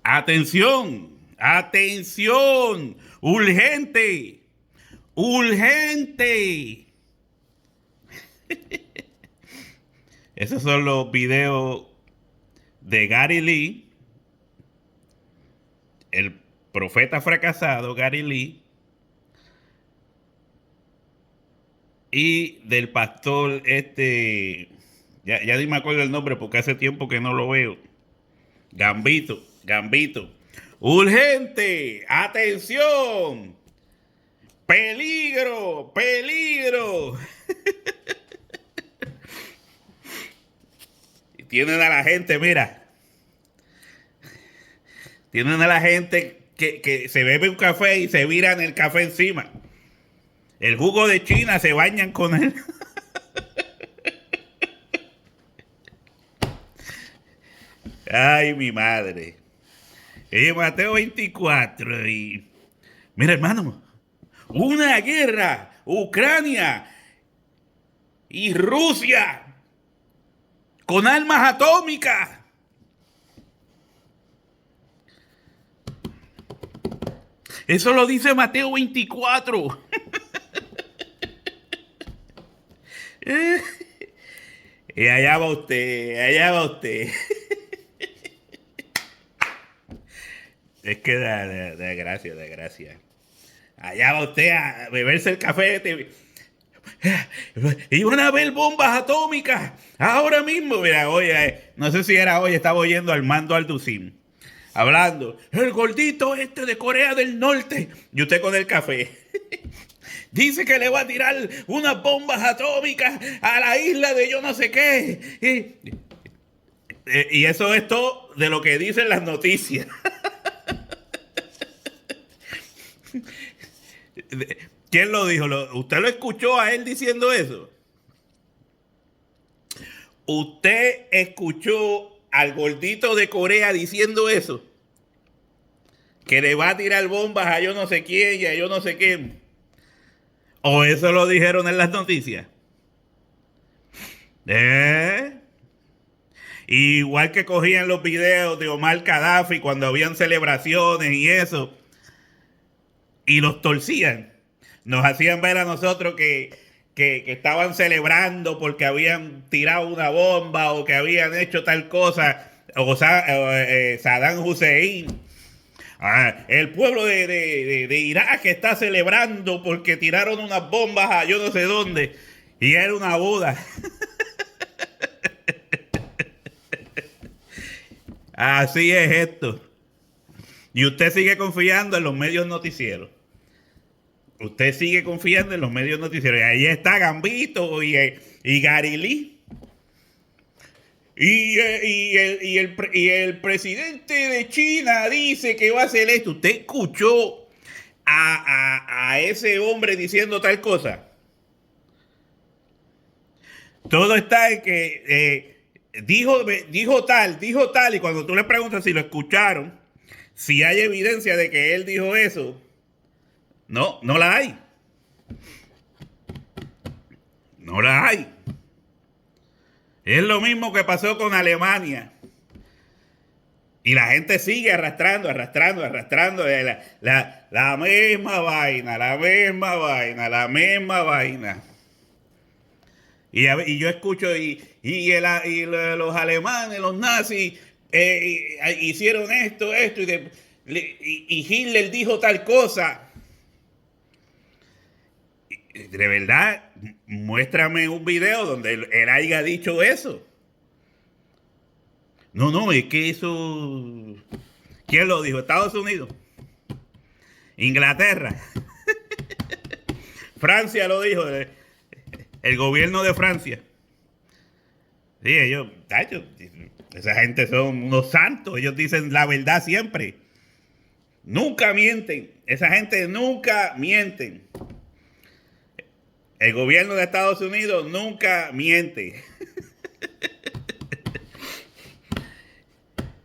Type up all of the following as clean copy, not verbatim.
Atención, atención, urgente, urgente. Esos son los videos de Gary Lee, el profeta fracasado Gary Lee, y del pastor ya ni me acuerdo el nombre porque hace tiempo que no lo veo. Gambito. Urgente, atención, peligro, peligro. Y tienen a la gente, mira, tienen a la gente que se bebe un café y se viran el café encima. El jugo de China se bañan con él. Ay, mi madre. Mateo 24 y... Mira, hermano, una guerra, Ucrania y Rusia con armas atómicas. Eso lo dice Mateo 24. Y allá va usted, allá va usted. Es que da gracia, da gracia. Allá va usted a beberse el café. Y van a ver bombas atómicas ahora mismo. Mira, oye, no sé si era hoy, estaba oyendo a Armando Alducín hablando. El gordito de Corea del Norte. Y usted con el café. Dice que le va a tirar unas bombas atómicas a la isla de yo no sé qué. Y eso es todo de lo que dicen las noticias. ¿Quién lo dijo? ¿Usted lo escuchó a él diciendo eso? ¿Usted escuchó al gordito de Corea diciendo eso? Que le va a tirar bombas a yo no sé quién y a yo no sé quién. ¿O eso lo dijeron en las noticias? Igual que cogían los videos de Omar Gaddafi cuando habían celebraciones y eso. Y los torcían. Nos hacían ver a nosotros que estaban celebrando porque habían tirado una bomba o que habían hecho tal cosa. O Saddam Hussein. El pueblo de Irak está celebrando porque tiraron unas bombas a yo no sé dónde. Y era una boda. Así es esto. Y usted sigue confiando en los medios noticieros. Usted sigue confiando en los medios noticieros. Y ahí está Gambito y Gary Lee. Y el presidente de China dice que va a hacer esto. ¿Usted escuchó a ese hombre diciendo tal cosa? Todo está en que dijo tal. Y cuando tú le preguntas si lo escucharon, si hay evidencia de que él dijo eso, no la hay. No la hay. Es lo mismo que pasó con Alemania. Y la gente sigue arrastrando. La misma vaina. Y yo escucho, los alemanes, los nazis, hicieron esto, y Hitler dijo tal cosa. De verdad, muéstrame un video donde él haya dicho eso. No, es que eso... ¿Quién lo dijo? ¿Estados Unidos? ¿Inglaterra? Francia lo dijo, el gobierno de Francia. Sí, esa gente son unos santos, ellos dicen la verdad siempre. Nunca mienten, esa gente nunca mienten. El gobierno de Estados Unidos nunca miente.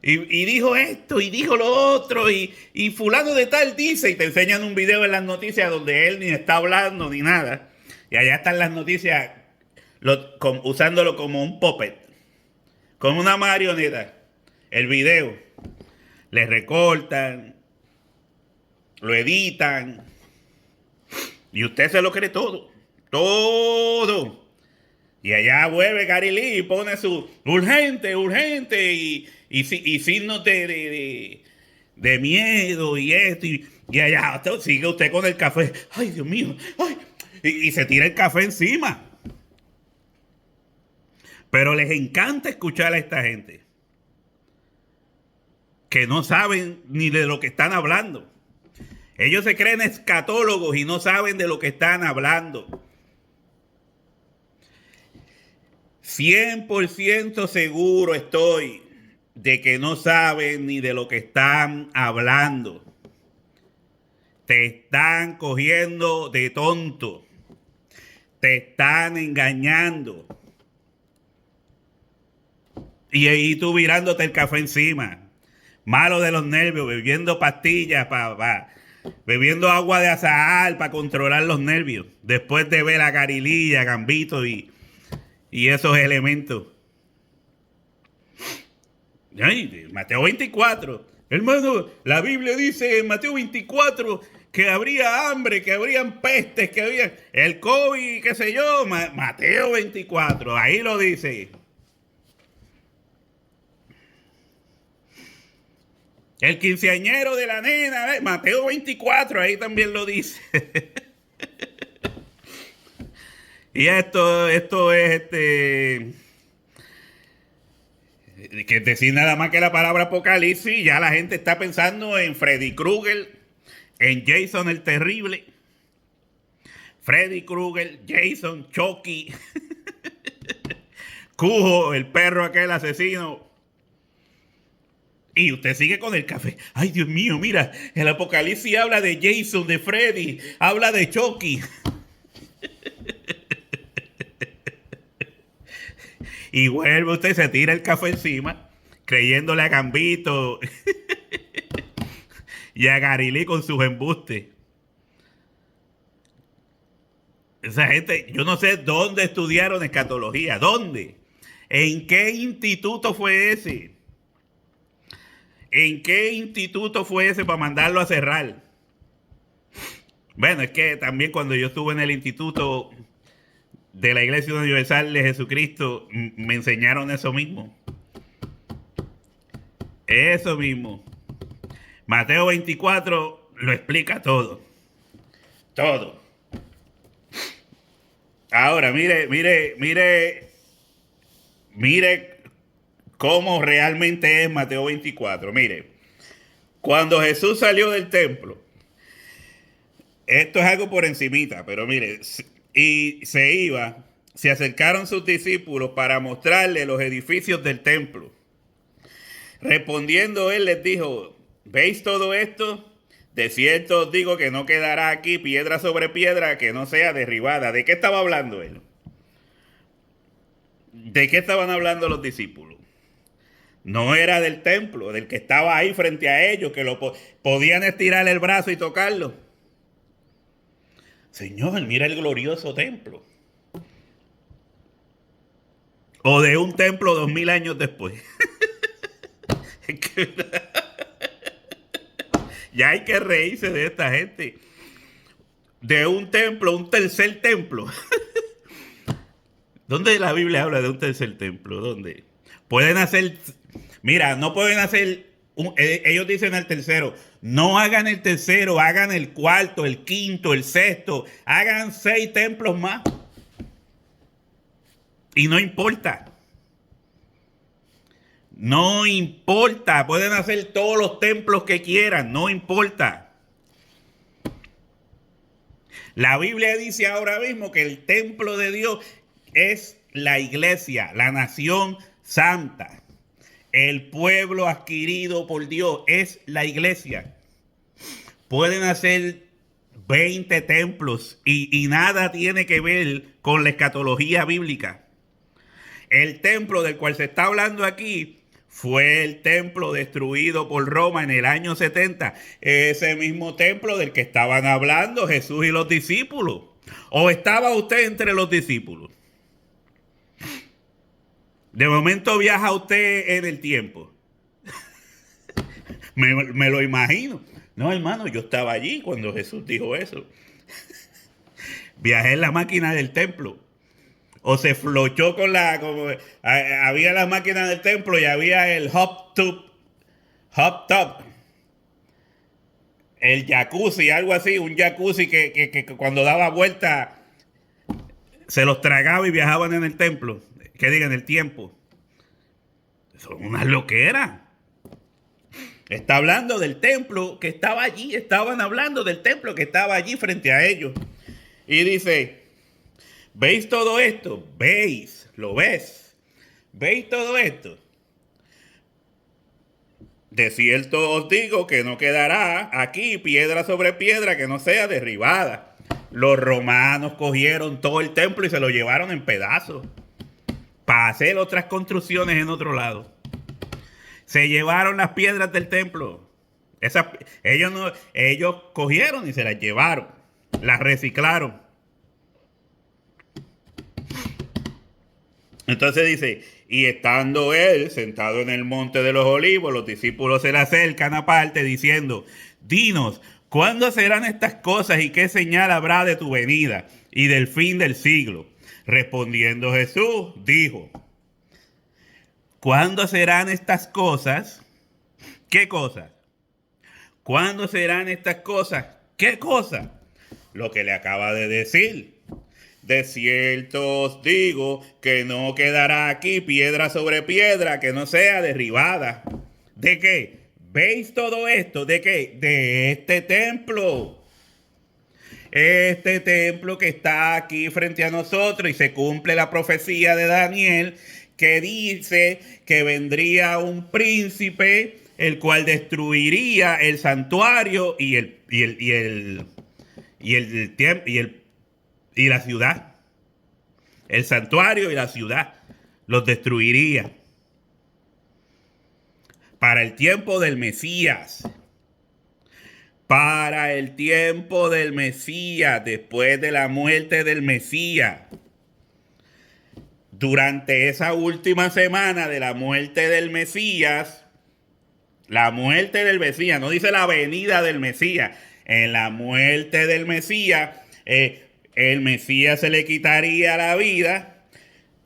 Y dijo esto, y dijo lo otro, y fulano de tal dice, y te enseñan un video en las noticias donde él ni está hablando ni nada. Y allá están las noticias usándolo como un puppet, como una marioneta. El video. le recortan, lo editan, y usted se lo cree todo. Todo. Y allá vuelve Gary Lee y pone su urgente, urgente, y signos de miedo y esto. Y allá sigue usted con el café. Ay, Dios mío. Ay. Y se tira el café encima. Pero les encanta escuchar a esta gente que no saben ni de lo que están hablando. Ellos se creen escatólogos y no saben de lo que están hablando. 100% seguro estoy de que no saben ni de lo que están hablando. Te están cogiendo de tonto. Te están engañando. Y ahí tú virándote el café encima. Malo de los nervios, bebiendo pastillas, bebiendo agua de azahar para controlar los nervios. Después de ver a Garililla, Gambito y esos elementos. Ay, Mateo 24. Hermano, la Biblia dice en Mateo 24 que habría hambre, que habrían pestes, que habría el COVID, qué sé yo. Mateo 24, ahí lo dice. El quinceañero de la nena, Mateo 24, ahí también lo dice. Y esto es que decir nada más que la palabra apocalipsis, ya la gente está pensando en Freddy Krueger, en Jason el Terrible. Freddy Krueger, Jason, Chucky, Cujo, el perro aquel asesino. Y usted sigue con el café. Ay, Dios mío, mira, el apocalipsis habla de Jason, de Freddy, habla de Chucky. Y vuelve usted, se tira el café encima, creyéndole a Gambito y a Garilí con sus embustes. Esa gente, yo no sé dónde estudiaron escatología. ¿Dónde? ¿En qué instituto fue ese? ¿En qué instituto fue ese para mandarlo a cerrar? Bueno, es que también cuando yo estuve en el instituto de la Iglesia Universal de Jesucristo, me enseñaron eso mismo. Eso mismo. Mateo 24 lo explica todo. Todo. Ahora, mire cómo realmente es Mateo 24. Mire, cuando Jesús salió del templo, esto es algo por encimita, pero mire, y se acercaron sus discípulos para mostrarle los edificios del templo. Respondiendo él les dijo, ¿veis todo esto? De cierto os digo que no quedará aquí piedra sobre piedra que no sea derribada. ¿De qué estaba hablando él? ¿De qué estaban hablando los discípulos? No era del templo, del que estaba ahí frente a ellos, que podían estirar el brazo y tocarlo. Señor, mira el glorioso templo. O de un templo 2000 años después. Ya hay que reírse de esta gente. De un templo, un tercer templo. ¿Dónde la Biblia habla de un tercer templo? ¿Dónde? Pueden hacer... Mira, no pueden hacer... ellos dicen el tercero. No hagan el tercero, hagan el cuarto, el quinto, el sexto. Hagan 6 templos más. Y no importa. No importa. Pueden hacer todos los templos que quieran. No importa. La Biblia dice ahora mismo que el templo de Dios es la iglesia, la nación santa. El pueblo adquirido por Dios es la iglesia. Pueden hacer 20 templos y nada tiene que ver con la escatología bíblica. El templo del cual se está hablando aquí fue el templo destruido por Roma en el año 70. Ese mismo templo del que estaban hablando Jesús y los discípulos. ¿O estaba usted entre los discípulos? De momento viaja usted en el tiempo. Me lo imagino. No, hermano, yo estaba allí cuando Jesús dijo eso. Viajé en la máquina del templo. O se flochó con había la máquina del templo y había el hot tub, el jacuzzi, algo así, un jacuzzi que cuando daba vuelta se los tragaba y viajaban en el templo. Que digan, el tiempo. Son unas loqueras. Está hablando del templo que estaba allí. Estaban hablando del templo que estaba allí frente a ellos. Y dice, ¿veis todo esto? ¿Veis? ¿Lo ves? ¿Veis todo esto? De cierto os digo que no quedará aquí piedra sobre piedra que no sea derribada. Los romanos cogieron todo el templo y se lo llevaron en pedazos para hacer otras construcciones en otro lado. Se llevaron las piedras del templo. Ellos cogieron y se las llevaron. Las reciclaron. Entonces dice, y estando él sentado en el monte de los olivos, los discípulos se le acercan aparte diciendo, dinos, ¿cuándo serán estas cosas y qué señal habrá de tu venida y del fin del siglo? Respondiendo Jesús, dijo, ¿cuándo serán estas cosas? ¿Qué cosas? ¿Cuándo serán estas cosas? ¿Qué cosas? Lo que le acaba de decir. De cierto os digo que no quedará aquí piedra sobre piedra que no sea derribada. ¿De qué? ¿Veis todo esto? ¿De qué? De este templo. Este templo que está aquí frente a nosotros y se cumple la profecía de Daniel que dice que vendría un príncipe el cual destruiría el santuario y la ciudad. El santuario y la ciudad los destruiría. Para el tiempo del Mesías. Para el tiempo del Mesías, después de la muerte del Mesías. Durante esa última semana de la muerte del Mesías, no dice la venida del Mesías, en la muerte del Mesías, el Mesías se le quitaría la vida,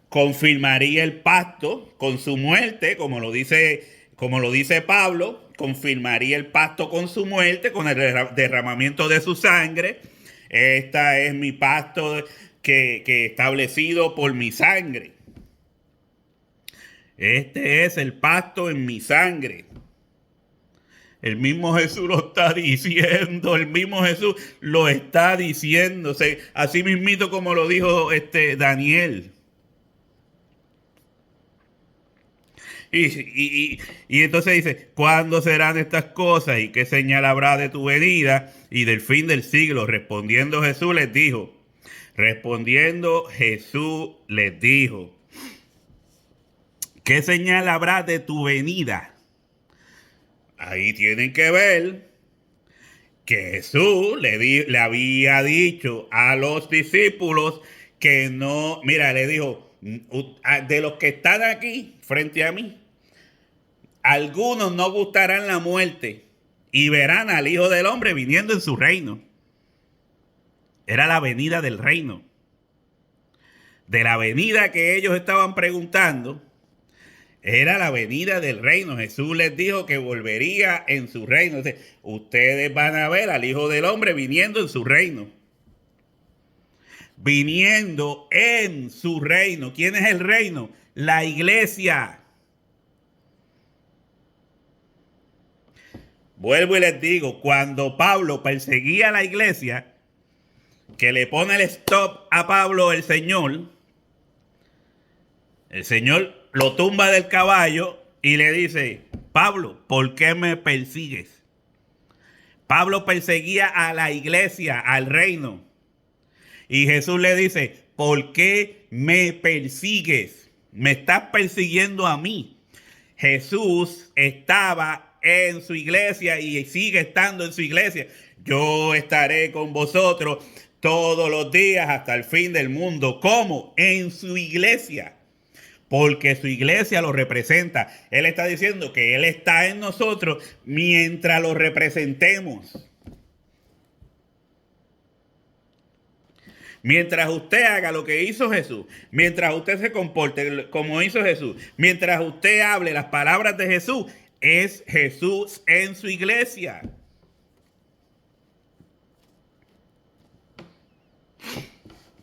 confirmaría el pacto con su muerte, como lo dice Pablo, confirmaría el pacto con su muerte, con el derramamiento de su sangre. Esta es mi pacto que establecido por mi sangre. Este es el pacto en mi sangre. El mismo Jesús lo está diciendo, el mismo Jesús lo está diciendo, así mismito como lo dijo Daniel. Y entonces dice, ¿cuándo serán estas cosas y qué señal habrá de tu venida y del fin del siglo? Respondiendo Jesús les dijo, ¿qué señal habrá de tu venida? Ahí tienen que ver que Jesús le había dicho a los discípulos que no, mira, le dijo, de los que están aquí frente a mí, algunos no gustarán la muerte y verán al Hijo del Hombre viniendo en su reino. Era la venida del reino. De la venida que ellos estaban preguntando, era la venida del reino. Jesús les dijo que volvería en su reino. Ustedes van a ver al Hijo del Hombre viniendo en su reino. Viniendo en su reino. ¿Quién es el reino? La iglesia. Vuelvo y les digo, cuando Pablo perseguía a la iglesia, que le pone el stop a Pablo el Señor lo tumba del caballo y le dice, Pablo, ¿por qué me persigues? Pablo perseguía a la iglesia, al reino. Y Jesús le dice, ¿por qué me persigues? Me estás persiguiendo a mí. Jesús estaba en su iglesia y sigue estando en su iglesia. Yo estaré con vosotros todos los días hasta el fin del mundo. ¿Cómo? En su iglesia. porque su iglesia lo representa. Él está diciendo que Él está en nosotros mientras lo representemos. Mientras usted haga lo que hizo Jesús, mientras usted se comporte como hizo Jesús, mientras usted hable las palabras de Jesús, es Jesús en su iglesia.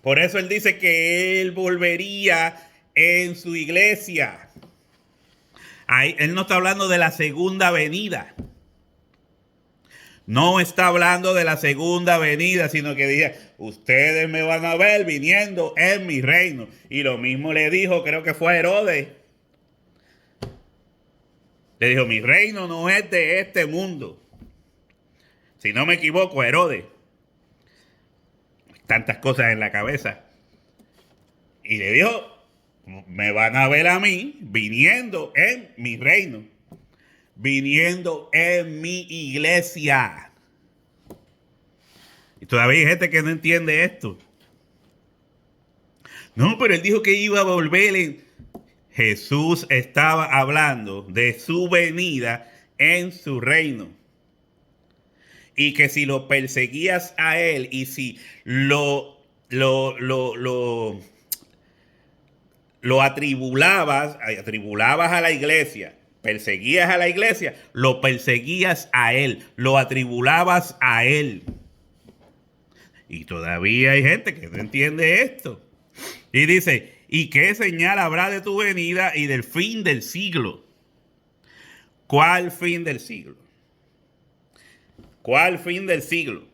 Por eso Él dice que Él volvería en su iglesia. Ahí, Él no está hablando de la segunda venida. No está hablando de la segunda venida, sino que dice, ustedes me van a ver viniendo en mi reino. Y lo mismo le dijo, creo que fue a Herodes. Le dijo, mi reino no es de este mundo. Si no me equivoco, Herodes. Tantas cosas en la cabeza. Y le dijo, me van a ver a mí viniendo en mi reino. Viniendo en mi iglesia. Y todavía hay gente que no entiende esto. No, pero Él dijo que iba a volver. Jesús estaba hablando de su venida en su reino. Y que si lo perseguías a Él y si lo atribulabas a la iglesia, perseguías a la iglesia, lo perseguías a Él, lo atribulabas a Él. Y todavía hay gente que no entiende esto. Y dice, ¿y qué señal habrá de tu venida y del fin del siglo? ¿Cuál fin del siglo? ¿Cuál fin del siglo?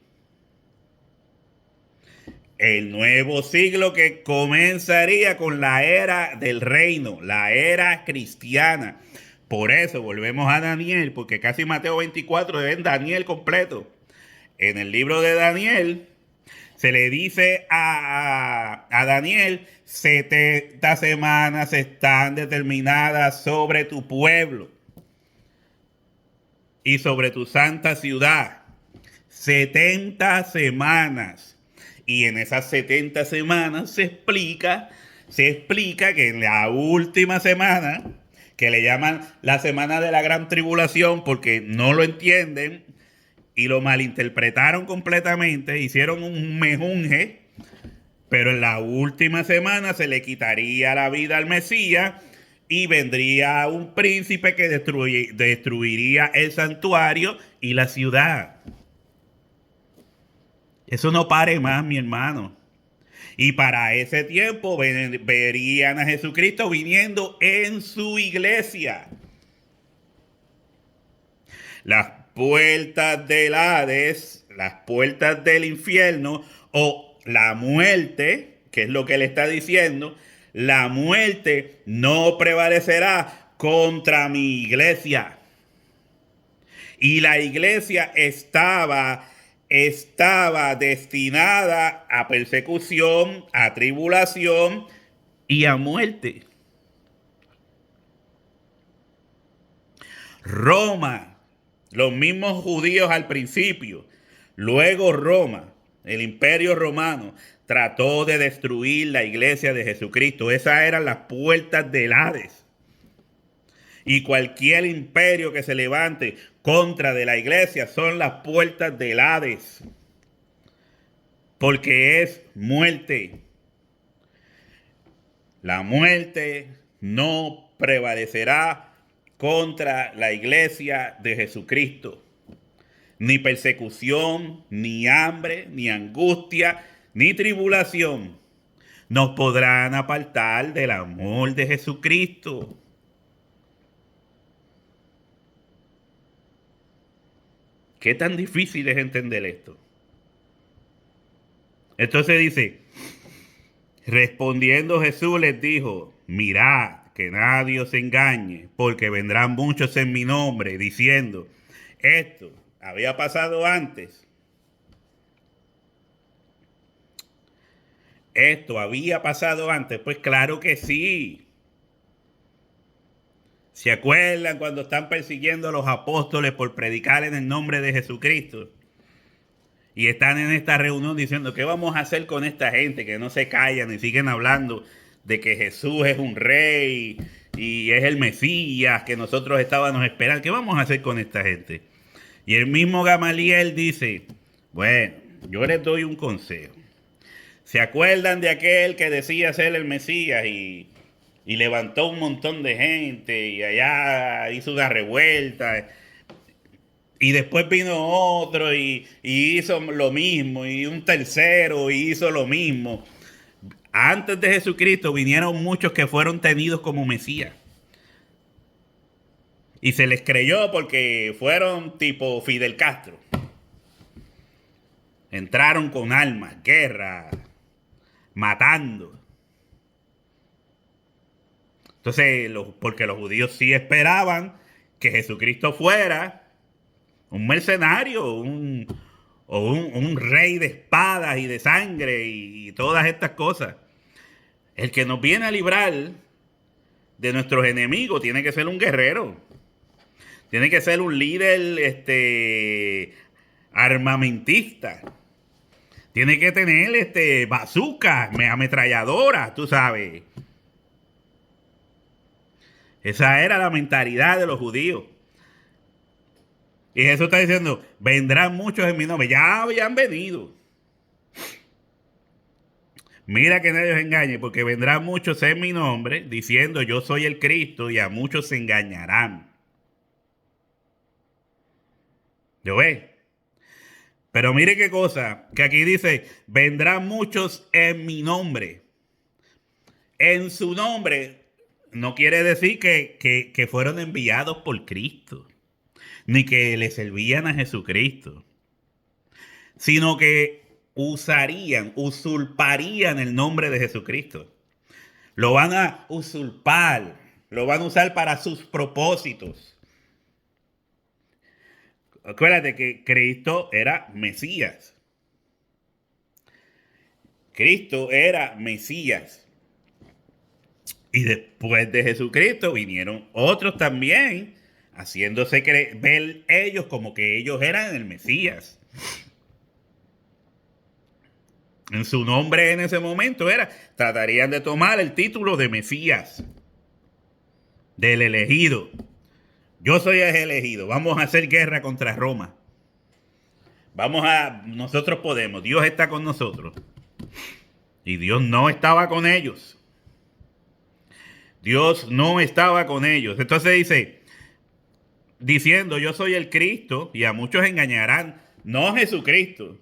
El nuevo siglo que comenzaría con la era del reino, la era cristiana. Por eso volvemos a Daniel, porque casi Mateo 24 es Daniel completo. En el libro de Daniel se le dice a Daniel, 70 semanas están determinadas sobre tu pueblo y sobre tu santa ciudad. 70 semanas. Y en esas 70 semanas se explica que en la última semana, que le llaman la semana de la gran tribulación porque no lo entienden y lo malinterpretaron completamente, hicieron un mejunje, pero en la última semana se le quitaría la vida al Mesías y vendría un príncipe que destruiría el santuario y la ciudad. Eso no pare más, mi hermano. Y para ese tiempo verían a Jesucristo viniendo en su iglesia. Las puertas del Hades, las puertas del infierno o la muerte, que es lo que él está diciendo, la muerte no prevalecerá contra mi iglesia. Y la iglesia estaba destinada a persecución, a tribulación y a muerte. Roma, los mismos judíos al principio, luego Roma, el imperio romano, trató de destruir la iglesia de Jesucristo. Esas eran las puertas del Hades. Y cualquier imperio que se levante contra de la iglesia son las puertas del Hades. Porque es muerte. La muerte no prevalecerá contra la iglesia de Jesucristo. Ni persecución, ni hambre, ni angustia, ni tribulación nos podrán apartar del amor de Jesucristo. ¿Qué tan difícil es entender esto? Entonces dice, respondiendo Jesús les dijo, mirad que nadie os engañe, porque vendrán muchos en mi nombre diciendo, esto había pasado antes. Esto había pasado antes. Pues claro que sí. ¿Se acuerdan cuando están persiguiendo a los apóstoles por predicar en el nombre de Jesucristo? Y están en esta reunión diciendo, ¿qué vamos a hacer con esta gente que no se callan y siguen hablando de que Jesús es un rey y es el Mesías que nosotros estábamos esperando. ¿Qué vamos a hacer con esta gente? Y el mismo Gamaliel dice, bueno, yo les doy un consejo. ¿Se acuerdan de aquel que decía ser el Mesías y levantó un montón de gente y allá hizo una revuelta? Y después vino otro y hizo lo mismo, y un tercero y hizo lo mismo. Antes de Jesucristo vinieron muchos que fueron tenidos como Mesías. Y se les creyó porque fueron tipo Fidel Castro. Entraron con armas, guerra, matando. Entonces, porque los judíos sí esperaban que Jesucristo fuera un mercenario, un rey de espadas y de sangre y todas estas cosas. El que nos viene a librar de nuestros enemigos tiene que ser un guerrero. Tiene que ser un líder armamentista. Tiene que tener bazookas, ametralladoras, tú sabes. Esa era la mentalidad de los judíos. Y Jesús está diciendo, vendrán muchos en mi nombre. Ya habían venido. Mira que nadie os engañe, porque vendrán muchos en mi nombre, diciendo yo soy el Cristo, y a muchos se engañarán. ¿Yo ve? Pero mire qué cosa, que aquí dice, vendrán muchos en mi nombre. En su nombre no quiere decir que fueron enviados por Cristo, ni que le servían a Jesucristo, sino que usurparían el nombre de Jesucristo. Lo van a usurpar, lo van a usar para sus propósitos. Acuérdate que Cristo era Mesías. Cristo era Mesías. Y después de Jesucristo vinieron otros también, haciéndose ver ellos como que ellos eran el Mesías. En su nombre en ese momento tratarían de tomar el título de Mesías, del elegido. Yo soy el elegido, vamos a hacer guerra contra Roma. Nosotros podemos, Dios está con nosotros. Y Dios no estaba con ellos. Dios no estaba con ellos. Entonces dice, diciendo yo soy el Cristo, y a muchos engañarán, no Jesucristo.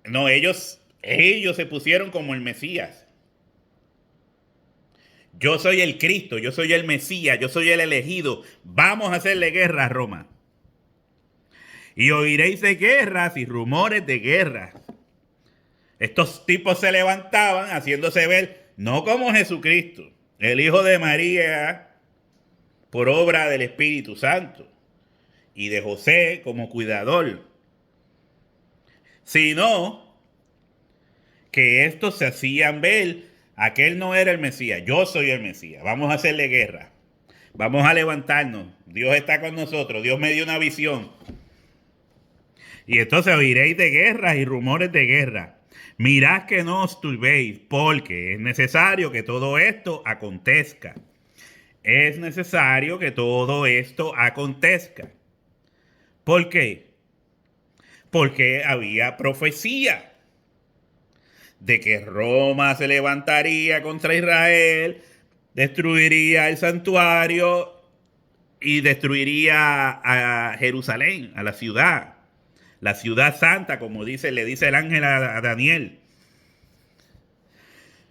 No, ellos se pusieron como el Mesías. Yo soy el Cristo, yo soy el Mesías, yo soy el elegido. Vamos a hacerle guerra a Roma. Y oiréis de guerras y rumores de guerra. Estos tipos se levantaban haciéndose ver no como Jesucristo, el Hijo de María, por obra del Espíritu Santo, y de José como cuidador, sino que estos se hacían ver, aquel no era el Mesías, yo soy el Mesías, vamos a hacerle guerra, vamos a levantarnos, Dios está con nosotros, Dios me dio una visión. Y entonces oiréis de guerras y rumores de guerra. Mirad que no os turbéis, porque es necesario que todo esto acontezca. Es necesario que todo esto acontezca. ¿Por qué? Porque había profecía de que Roma se levantaría contra Israel, destruiría el santuario y destruiría a Jerusalén, a la ciudad santa, como le dice el ángel a Daniel.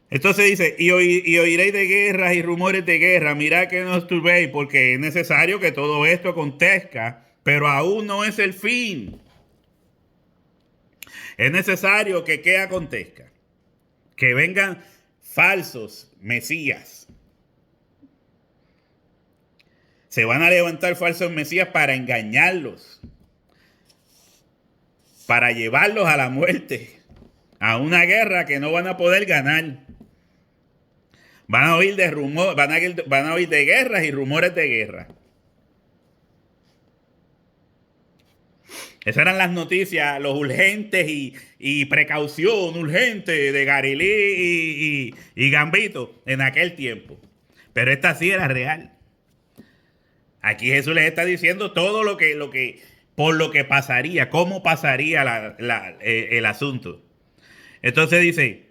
Entonces dice, y oiréis de guerras y rumores de guerra, mirad que no os turbéis, porque es necesario que todo esto acontezca, pero aún no es el fin. Es necesario que ¿qué acontezca? Que vengan falsos mesías. Se van a levantar falsos mesías para engañarlos, para llevarlos a la muerte, a una guerra que no van a poder ganar. Van a oír de rumores, van a oír de guerras y rumores de guerra. Esas eran las noticias, los urgentes y precaución urgente de Garilí y Gambito en aquel tiempo. Pero esta sí era real. Aquí Jesús les está diciendo todo por lo que pasaría, cómo pasaría el asunto. Entonces dice,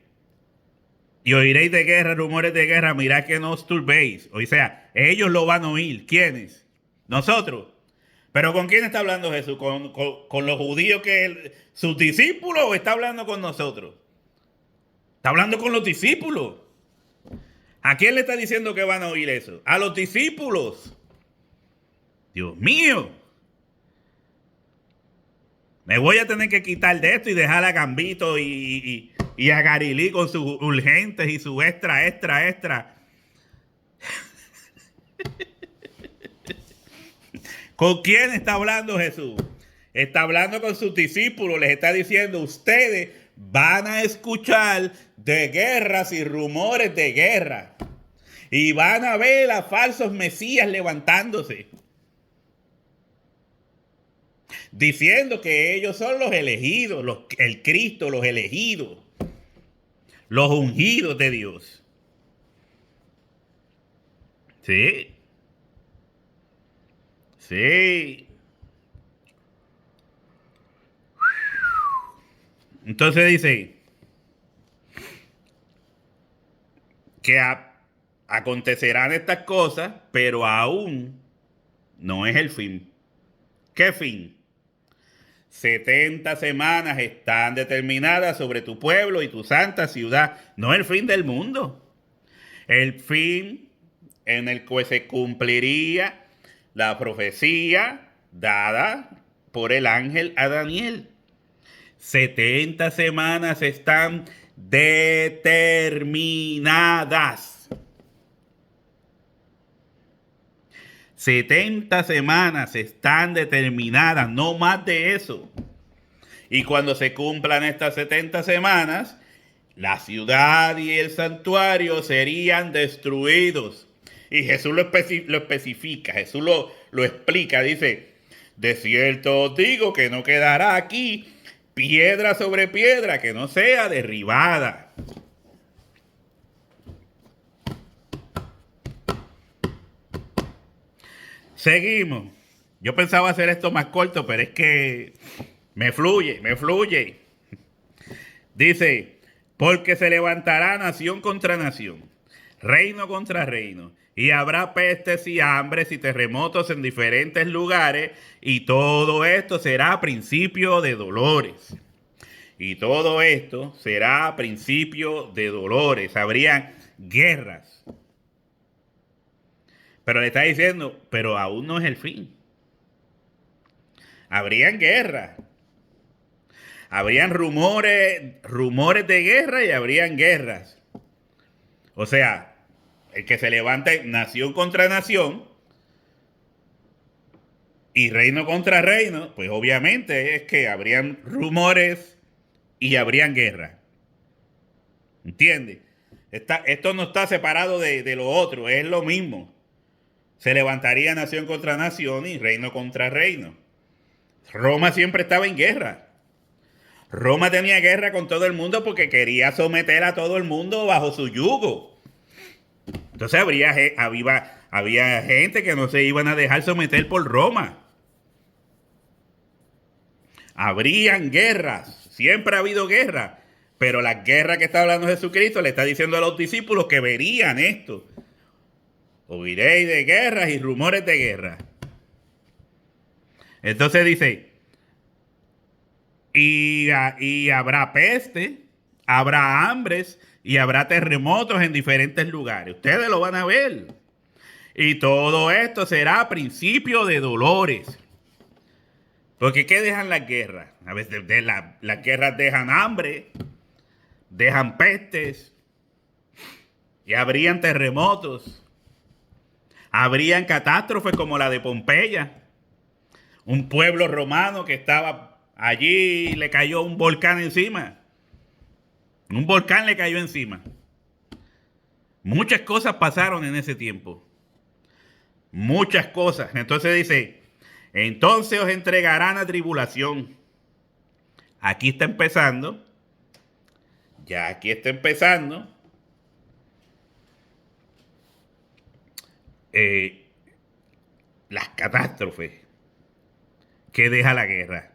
y oiréis de guerra, rumores de guerra, mirad que no os turbéis. O sea, ellos lo van a oír. ¿Quiénes? Nosotros. ¿Pero con quién está hablando Jesús? ¿Con los judíos sus discípulos o está hablando con nosotros? Está hablando con los discípulos. ¿A quién le está diciendo que van a oír eso? A los discípulos. Dios mío. Me voy a tener que quitar de esto y dejar a Gambito y a Garilí con sus urgentes y su extra. ¿Con quién está hablando Jesús? Está hablando con sus discípulos. Les está diciendo, ustedes van a escuchar de guerras y rumores de guerra. Y van a ver a falsos mesías levantándose. Diciendo que ellos son los elegidos, el Cristo, los elegidos. Los ungidos de Dios. Sí. Sí. Entonces dice que acontecerán estas cosas, pero aún no es el fin. ¿Qué fin? 70 semanas están determinadas sobre tu pueblo y tu santa ciudad. No es el fin del mundo. El fin en el que se cumpliría la profecía dada por el ángel a Daniel. 70 semanas están determinadas. 70 semanas están determinadas, no más de eso. Y cuando se cumplan estas 70 semanas, la ciudad y el santuario serían destruidos. Y Jesús lo especifica, Jesús lo explica, dice, de cierto os digo que no quedará aquí piedra sobre piedra que no sea derribada. Seguimos. Yo pensaba hacer esto más corto, pero es que me fluye. Dice, porque se levantará nación contra nación, reino contra reino, y habrá pestes y hambres y terremotos en diferentes lugares, y todo esto será principio de dolores. Y todo esto será principio de dolores. Habrían guerras. Pero le está diciendo, pero aún no es el fin. Habrían guerras. Habrían rumores de guerra y habrían guerras. O sea, el que se levante nación contra nación y reino contra reino, pues obviamente es que habrían rumores y habrían guerra. ¿Entiendes? Esto no está separado de lo otro, es lo mismo. Se levantaría nación contra nación y reino contra reino. Roma siempre estaba en guerra. Roma tenía guerra con todo el mundo porque quería someter a todo el mundo bajo su yugo. Entonces había gente que no se iban a dejar someter por Roma. Habrían guerras. Siempre ha habido guerra. Pero la guerra que está hablando Jesucristo le está diciendo a los discípulos que verían esto. Oiréis de guerras y rumores de guerra. Entonces dice, y habrá peste, habrá hambres y habrá terremotos en diferentes lugares. Ustedes lo van a ver. Y todo esto será principio de dolores. Porque ¿qué dejan las guerras? A veces las guerras dejan hambre, dejan pestes, y habrían terremotos. Habrían catástrofes como la de Pompeya. Un pueblo romano que estaba allí y le cayó un volcán encima. Un volcán le cayó encima. Muchas cosas pasaron en ese tiempo. Muchas cosas. Entonces dice, Entonces os entregarán a tribulación. Aquí está empezando. Ya aquí está empezando. Las catástrofes que deja la guerra.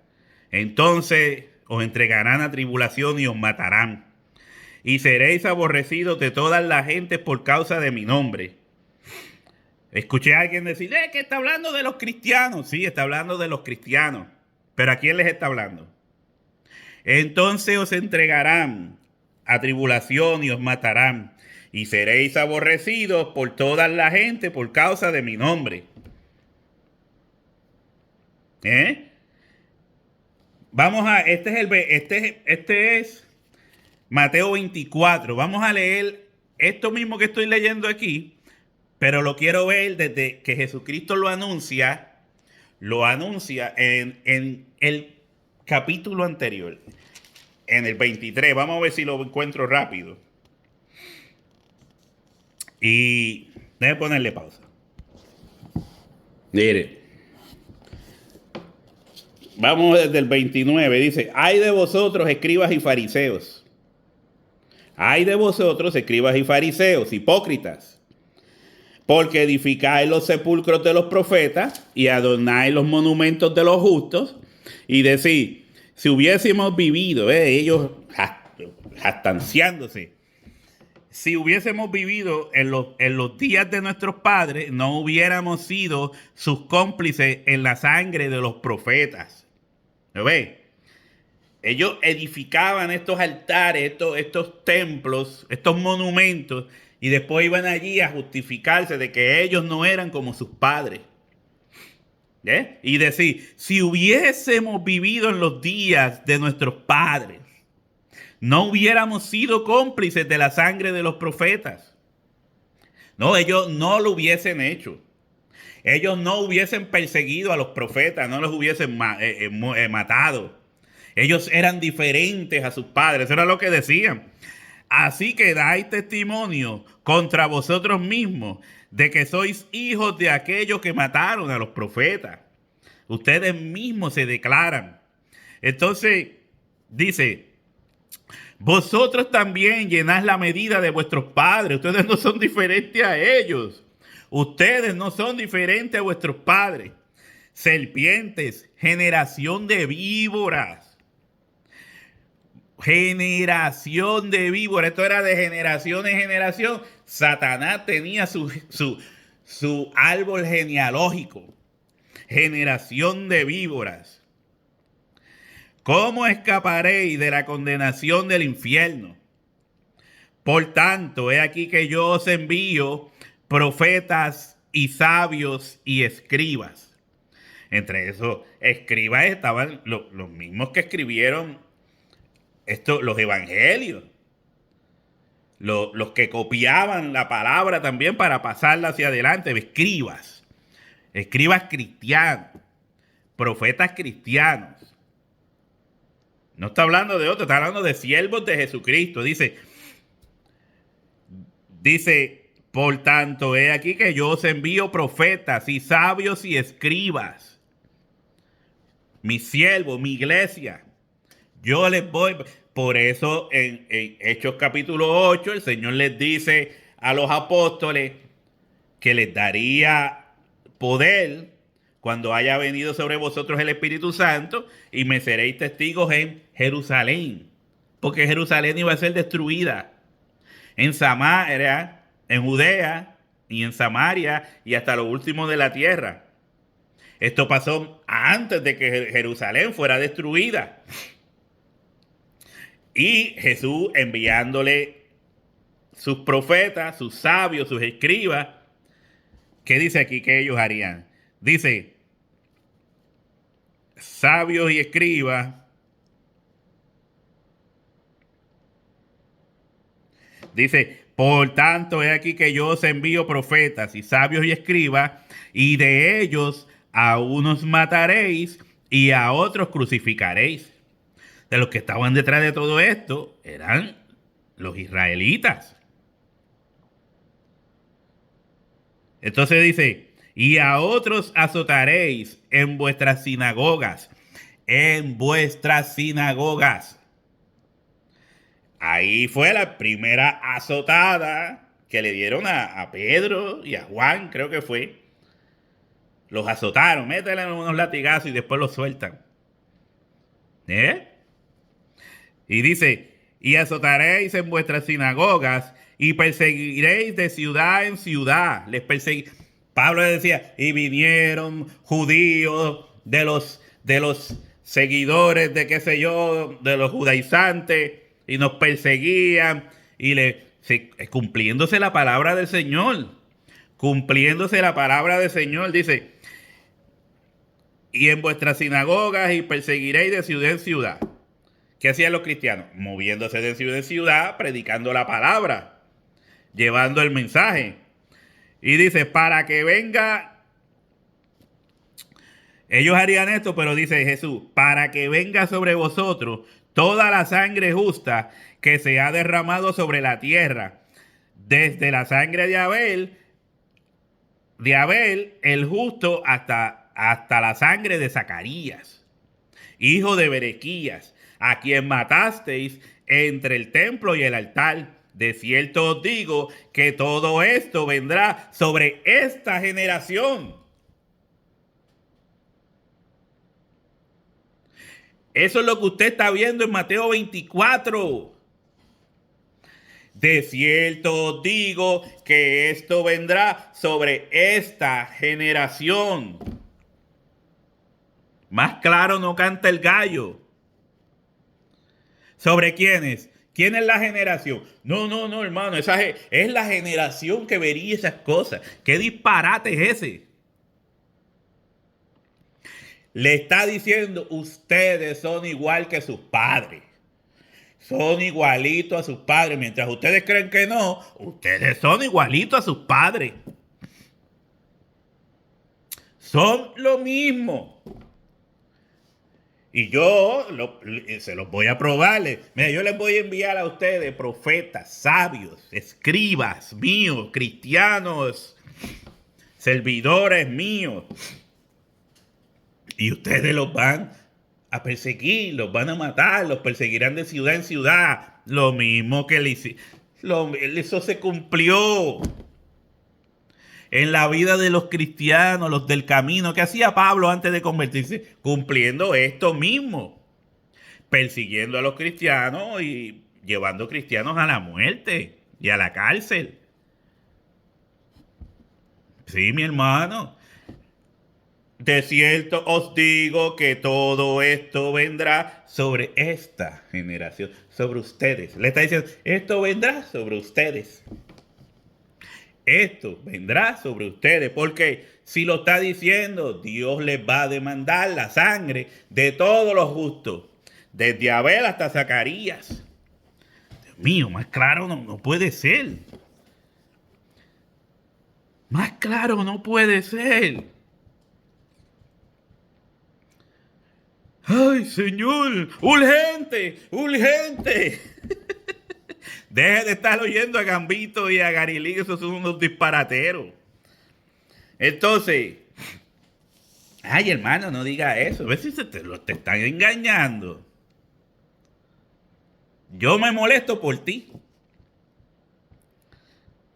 Entonces os entregarán a tribulación y os matarán. Y seréis aborrecidos de todas las gentes por causa de mi nombre. Escuché a alguien decir, que está hablando de los cristianos. Sí, está hablando de los cristianos. Pero ¿a quién les está hablando? Entonces os entregarán a tribulación y os matarán. Y seréis aborrecidos por toda la gente por causa de mi nombre. Vamos a, este es Mateo 24. Vamos a leer esto mismo que estoy leyendo aquí, pero lo quiero ver desde que Jesucristo lo anuncia en el capítulo anterior, en el 23. Vamos a ver si lo encuentro rápido. Y déjame ponerle pausa. Mire. Vamos desde el 29. Dice, ay de vosotros, escribas y fariseos. Ay de vosotros, escribas y fariseos, hipócritas. Porque edificáis los sepulcros de los profetas y adornáis los monumentos de los justos. Y decís, si hubiésemos vivido, ellos jactanciándose, si hubiésemos vivido en los días de nuestros padres, no hubiéramos sido sus cómplices en la sangre de los profetas. ¿Lo ve? Ellos edificaban estos altares, estos templos, estos monumentos, y después iban allí a justificarse de que ellos no eran como sus padres. Y decir, si hubiésemos vivido en los días de nuestros padres, no hubiéramos sido cómplices de la sangre de los profetas. No, ellos no lo hubiesen hecho. Ellos no hubiesen perseguido a los profetas, no los hubiesen matado. Ellos eran diferentes a sus padres, eso era lo que decían. Así que dais testimonio contra vosotros mismos de que sois hijos de aquellos que mataron a los profetas. Ustedes mismos se declaran. Entonces, dice, vosotros también llenad la medida de vuestros padres. Ustedes no son diferentes a ellos. Ustedes no son diferentes a vuestros padres. Serpientes, generación de víboras. Generación de víboras. Esto era de generación en generación. Satanás tenía su árbol genealógico. Generación de víboras. ¿Cómo escaparéis de la condenación del infierno? Por tanto, he aquí que yo os envío profetas y sabios y escribas. Entre esos escribas estaban los mismos que escribieron los evangelios. Los que copiaban la palabra también para pasarla hacia adelante. Escribas. Escribas cristianos. Profetas cristianos. No está hablando de otro, está hablando de siervos de Jesucristo. Dice, por tanto, he aquí que yo os envío profetas y sabios y escribas. Mi siervo, mi iglesia. Yo les voy. Por eso en Hechos capítulo 8, el Señor les dice a los apóstoles que les daría poder cuando haya venido sobre vosotros el Espíritu Santo, y me seréis testigos en Jerusalén. Porque Jerusalén iba a ser destruida. En Samaria, en Judea y en Samaria y hasta lo último de la tierra. Esto pasó antes de que Jerusalén fuera destruida. Y Jesús enviándole sus profetas, sus sabios, sus escribas. ¿Qué dice aquí que ellos harían? Dice, sabios y escribas. Dice, por tanto, he aquí que yo os envío profetas y sabios y escribas, y de ellos a unos mataréis y a otros crucificaréis. De los que estaban detrás de todo esto eran los israelitas. Entonces dice, y a otros azotaréis en vuestras sinagogas. En vuestras sinagogas. Ahí fue la primera azotada que le dieron a Pedro y a Juan, creo que fue. Los azotaron, métele unos latigazos y después los sueltan. ¿Eh? Y dice, y azotaréis en vuestras sinagogas y perseguiréis de ciudad en ciudad. Pablo decía, y vinieron judíos de los seguidores de qué sé yo, de los judaizantes, y nos perseguían, cumpliéndose la palabra del Señor. Cumpliéndose la palabra del Señor, dice, y en vuestras sinagogas y perseguiréis de ciudad en ciudad. ¿Qué hacían los cristianos? Moviéndose de ciudad en ciudad, predicando la palabra, llevando el mensaje. Y dice, para que venga, ellos harían esto, pero dice Jesús, para que venga sobre vosotros toda la sangre justa que se ha derramado sobre la tierra, desde la sangre de Abel el justo, hasta la sangre de Zacarías, hijo de Berequías, a quien matasteis entre el templo y el altar. De cierto os digo que todo esto vendrá sobre esta generación. Eso es lo que usted está viendo en Mateo 24. De cierto os digo que esto vendrá sobre esta generación. Más claro no canta el gallo. ¿Sobre quiénes? ¿Quién es la generación? No, hermano. Esa es la generación que vería esas cosas. ¿Qué disparate es ese? Le está diciendo, ustedes son igual que sus padres. Son igualitos a sus padres. Mientras ustedes creen que no, ustedes son igualitos a sus padres. Son lo mismo. Y yo se los voy a probar. Mira, yo les voy a enviar a ustedes profetas, sabios, escribas míos, cristianos, servidores míos. Y ustedes los van a perseguir, los van a matar, los perseguirán de ciudad en ciudad. Lo mismo que le hicieron. Eso se cumplió en la vida de los cristianos, los del camino. ¿Qué hacía Pablo antes de convertirse? Cumpliendo esto mismo. Persiguiendo a los cristianos y llevando cristianos a la muerte y a la cárcel. Sí, mi hermano. De cierto os digo que todo esto vendrá sobre esta generación, sobre ustedes. Le está diciendo, esto vendrá sobre ustedes. Esto vendrá sobre ustedes, porque si lo está diciendo, Dios les va a demandar la sangre de todos los justos, desde Abel hasta Zacarías. Dios mío, más claro no puede ser. Más claro no puede ser. ¡Ay, Señor! ¡Urgente! ¡Urgente! Deje de estar oyendo a Gambito y a Garilí, esos son unos disparateros. Entonces, ay, hermano, no diga eso. A ver si te están engañando. Yo me molesto por ti.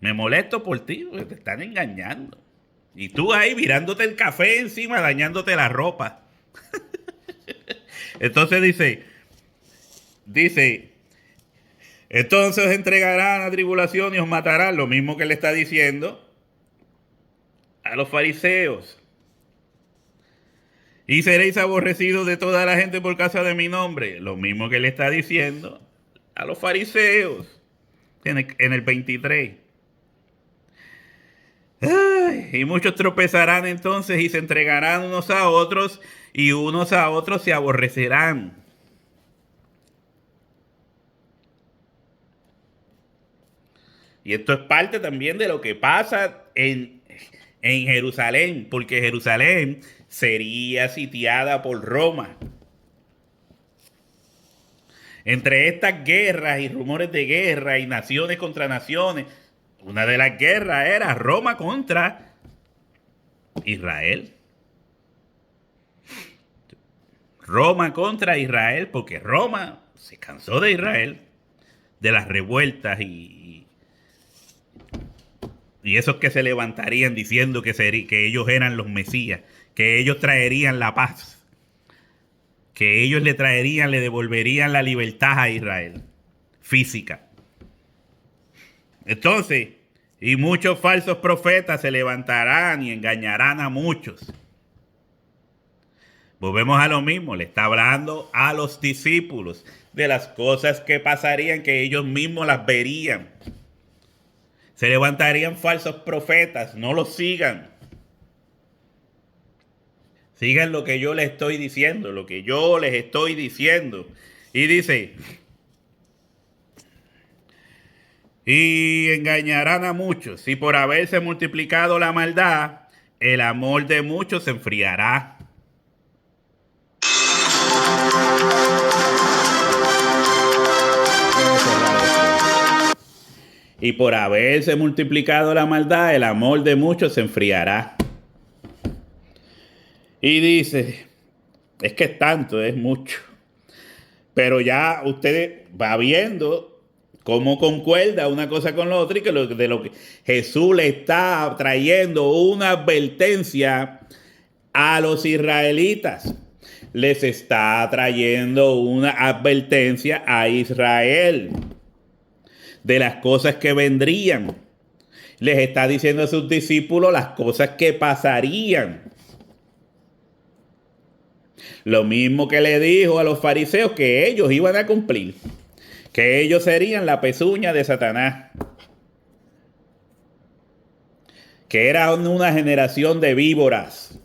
Me molesto por ti porque te están engañando. Y tú ahí mirándote el café encima, dañándote la ropa. Entonces dice, entonces os entregarán a tribulación y os matarán. Lo mismo que le está diciendo a los fariseos. Y seréis aborrecidos de toda la gente por causa de mi nombre. Lo mismo que le está diciendo a los fariseos en el 23. Ay, y muchos tropezarán entonces y se entregarán unos a otros y unos a otros se aborrecerán. Y esto es parte también de lo que pasa en Jerusalén, porque Jerusalén sería sitiada por Roma. Entre estas guerras y rumores de guerra y naciones contra naciones, una de las guerras era Roma contra Israel. Roma contra Israel, porque Roma se cansó de Israel, de las revueltas y esos que se levantarían diciendo que ellos eran los Mesías, que ellos traerían la paz, que ellos le devolverían la libertad a Israel, física. Entonces, y muchos falsos profetas se levantarán y engañarán a muchos. Volvemos a lo mismo, le está hablando a los discípulos de las cosas que pasarían, que ellos mismos las verían. Se levantarían falsos profetas, no los sigan. Sigan lo que yo les estoy diciendo, lo que yo les estoy diciendo. Y dice, y engañarán a muchos, y por haberse multiplicado la maldad, el amor de muchos se enfriará. Y por haberse multiplicado la maldad, el amor de muchos se enfriará. Y dice, es que es tanto, es mucho. Pero ya ustedes va viendo cómo concuerda una cosa con la otra y que de lo que Jesús le está trayendo una advertencia a los israelitas. Les está trayendo una advertencia a Israel de las cosas que vendrían. Les está diciendo a sus discípulos las cosas que pasarían. Lo mismo que le dijo a los fariseos que ellos iban a cumplir, que ellos serían la pezuña de Satanás, que era una generación de víboras.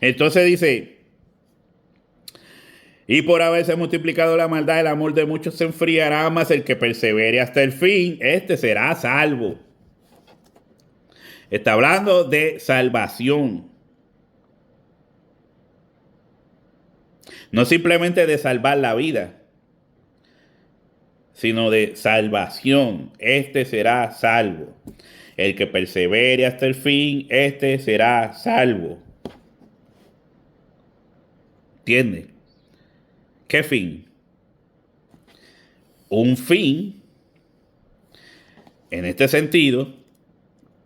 Entonces dice, y por haberse multiplicado la maldad, el amor de muchos se enfriará, mas el que persevere hasta el fin, este será salvo. Está hablando de salvación. No simplemente de salvar la vida, sino de salvación. Este será salvo. El que persevere hasta el fin, este será salvo. ¿Entiendes? ¿Qué fin? Un fin, en este sentido,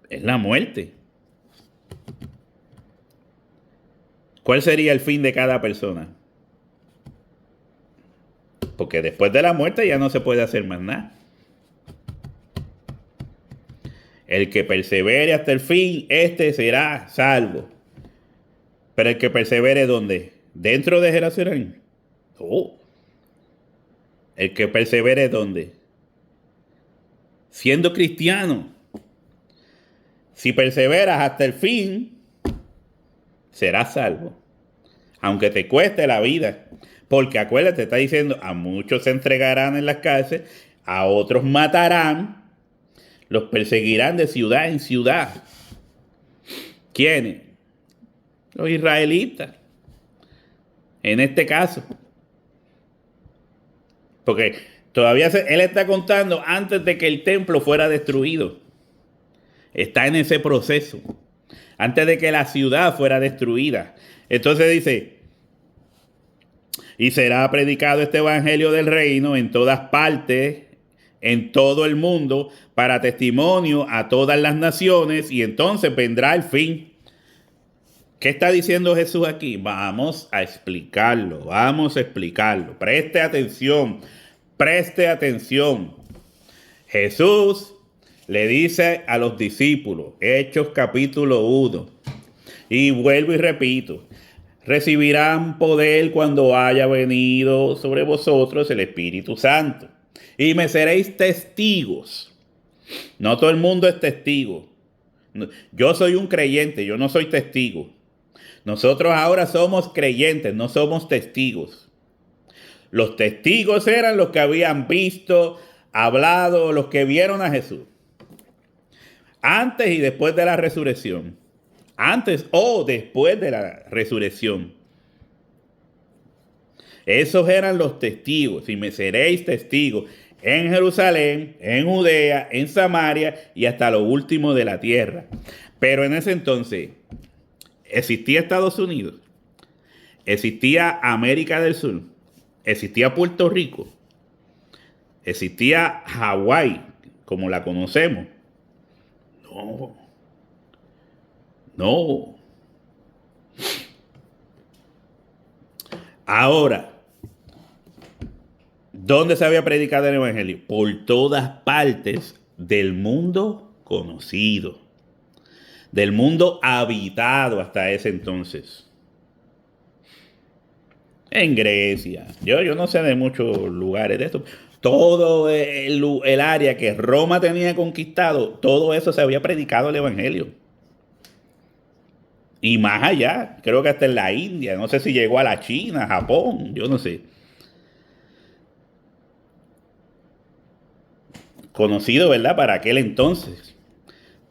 es la muerte. ¿Cuál sería el fin de cada persona? Porque después de la muerte ya no se puede hacer más nada. El que persevere hasta el fin, este será salvo. Pero el que persevere, ¿dónde? ¿Dentro de Jerusalén? Oh. El que persevere, ¿dónde? Siendo cristiano. Si perseveras hasta el fin, serás salvo. Aunque te cueste la vida. Porque acuérdate, está diciendo, a muchos se entregarán en las cárceles, a otros matarán, los perseguirán de ciudad en ciudad. ¿Quiénes? Los israelitas. En este caso. Porque todavía él está contando antes de que el templo fuera destruido. Está en ese proceso. Antes de que la ciudad fuera destruida. Entonces dice, y será predicado este evangelio del reino en todas partes, en todo el mundo, para testimonio a todas las naciones, y entonces vendrá el fin. ¿Qué está diciendo Jesús aquí? Vamos a explicarlo, vamos a explicarlo. Preste atención, preste atención. Jesús le dice a los discípulos, Hechos capítulo 1, y vuelvo y repito, recibirán poder cuando haya venido sobre vosotros el Espíritu Santo. Y me seréis testigos. No todo el mundo es testigo. Yo soy un creyente, yo no soy testigo. Nosotros ahora somos creyentes, no somos testigos. Los testigos eran los que habían visto, hablado, los que vieron a Jesús. Antes y después de la resurrección. Antes o después de la resurrección. Esos eran los testigos. Y me seréis testigos en Jerusalén, en Judea, en Samaria y hasta lo último de la tierra. Pero en ese entonces existía Estados Unidos, existía América del Sur, existía Puerto Rico, existía Hawái, como la conocemos. No, no. Ahora, ¿dónde se había predicado el Evangelio? Por todas partes del mundo conocido, del mundo habitado hasta ese entonces. En Grecia, yo no sé de muchos lugares de esto. Todo el área que Roma tenía conquistado, todo eso se había predicado el Evangelio. Y más allá, creo que hasta en la India, no sé si llegó a la China, Japón, yo no sé. Conocido, ¿verdad? Para aquel entonces.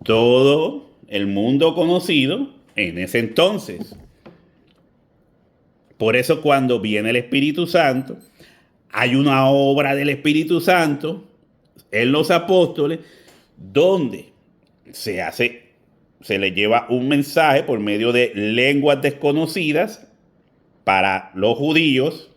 Todo el mundo conocido en ese entonces. Por eso cuando viene el Espíritu Santo, hay una obra del Espíritu Santo en los apóstoles donde se le lleva un mensaje por medio de lenguas desconocidas para los judíos,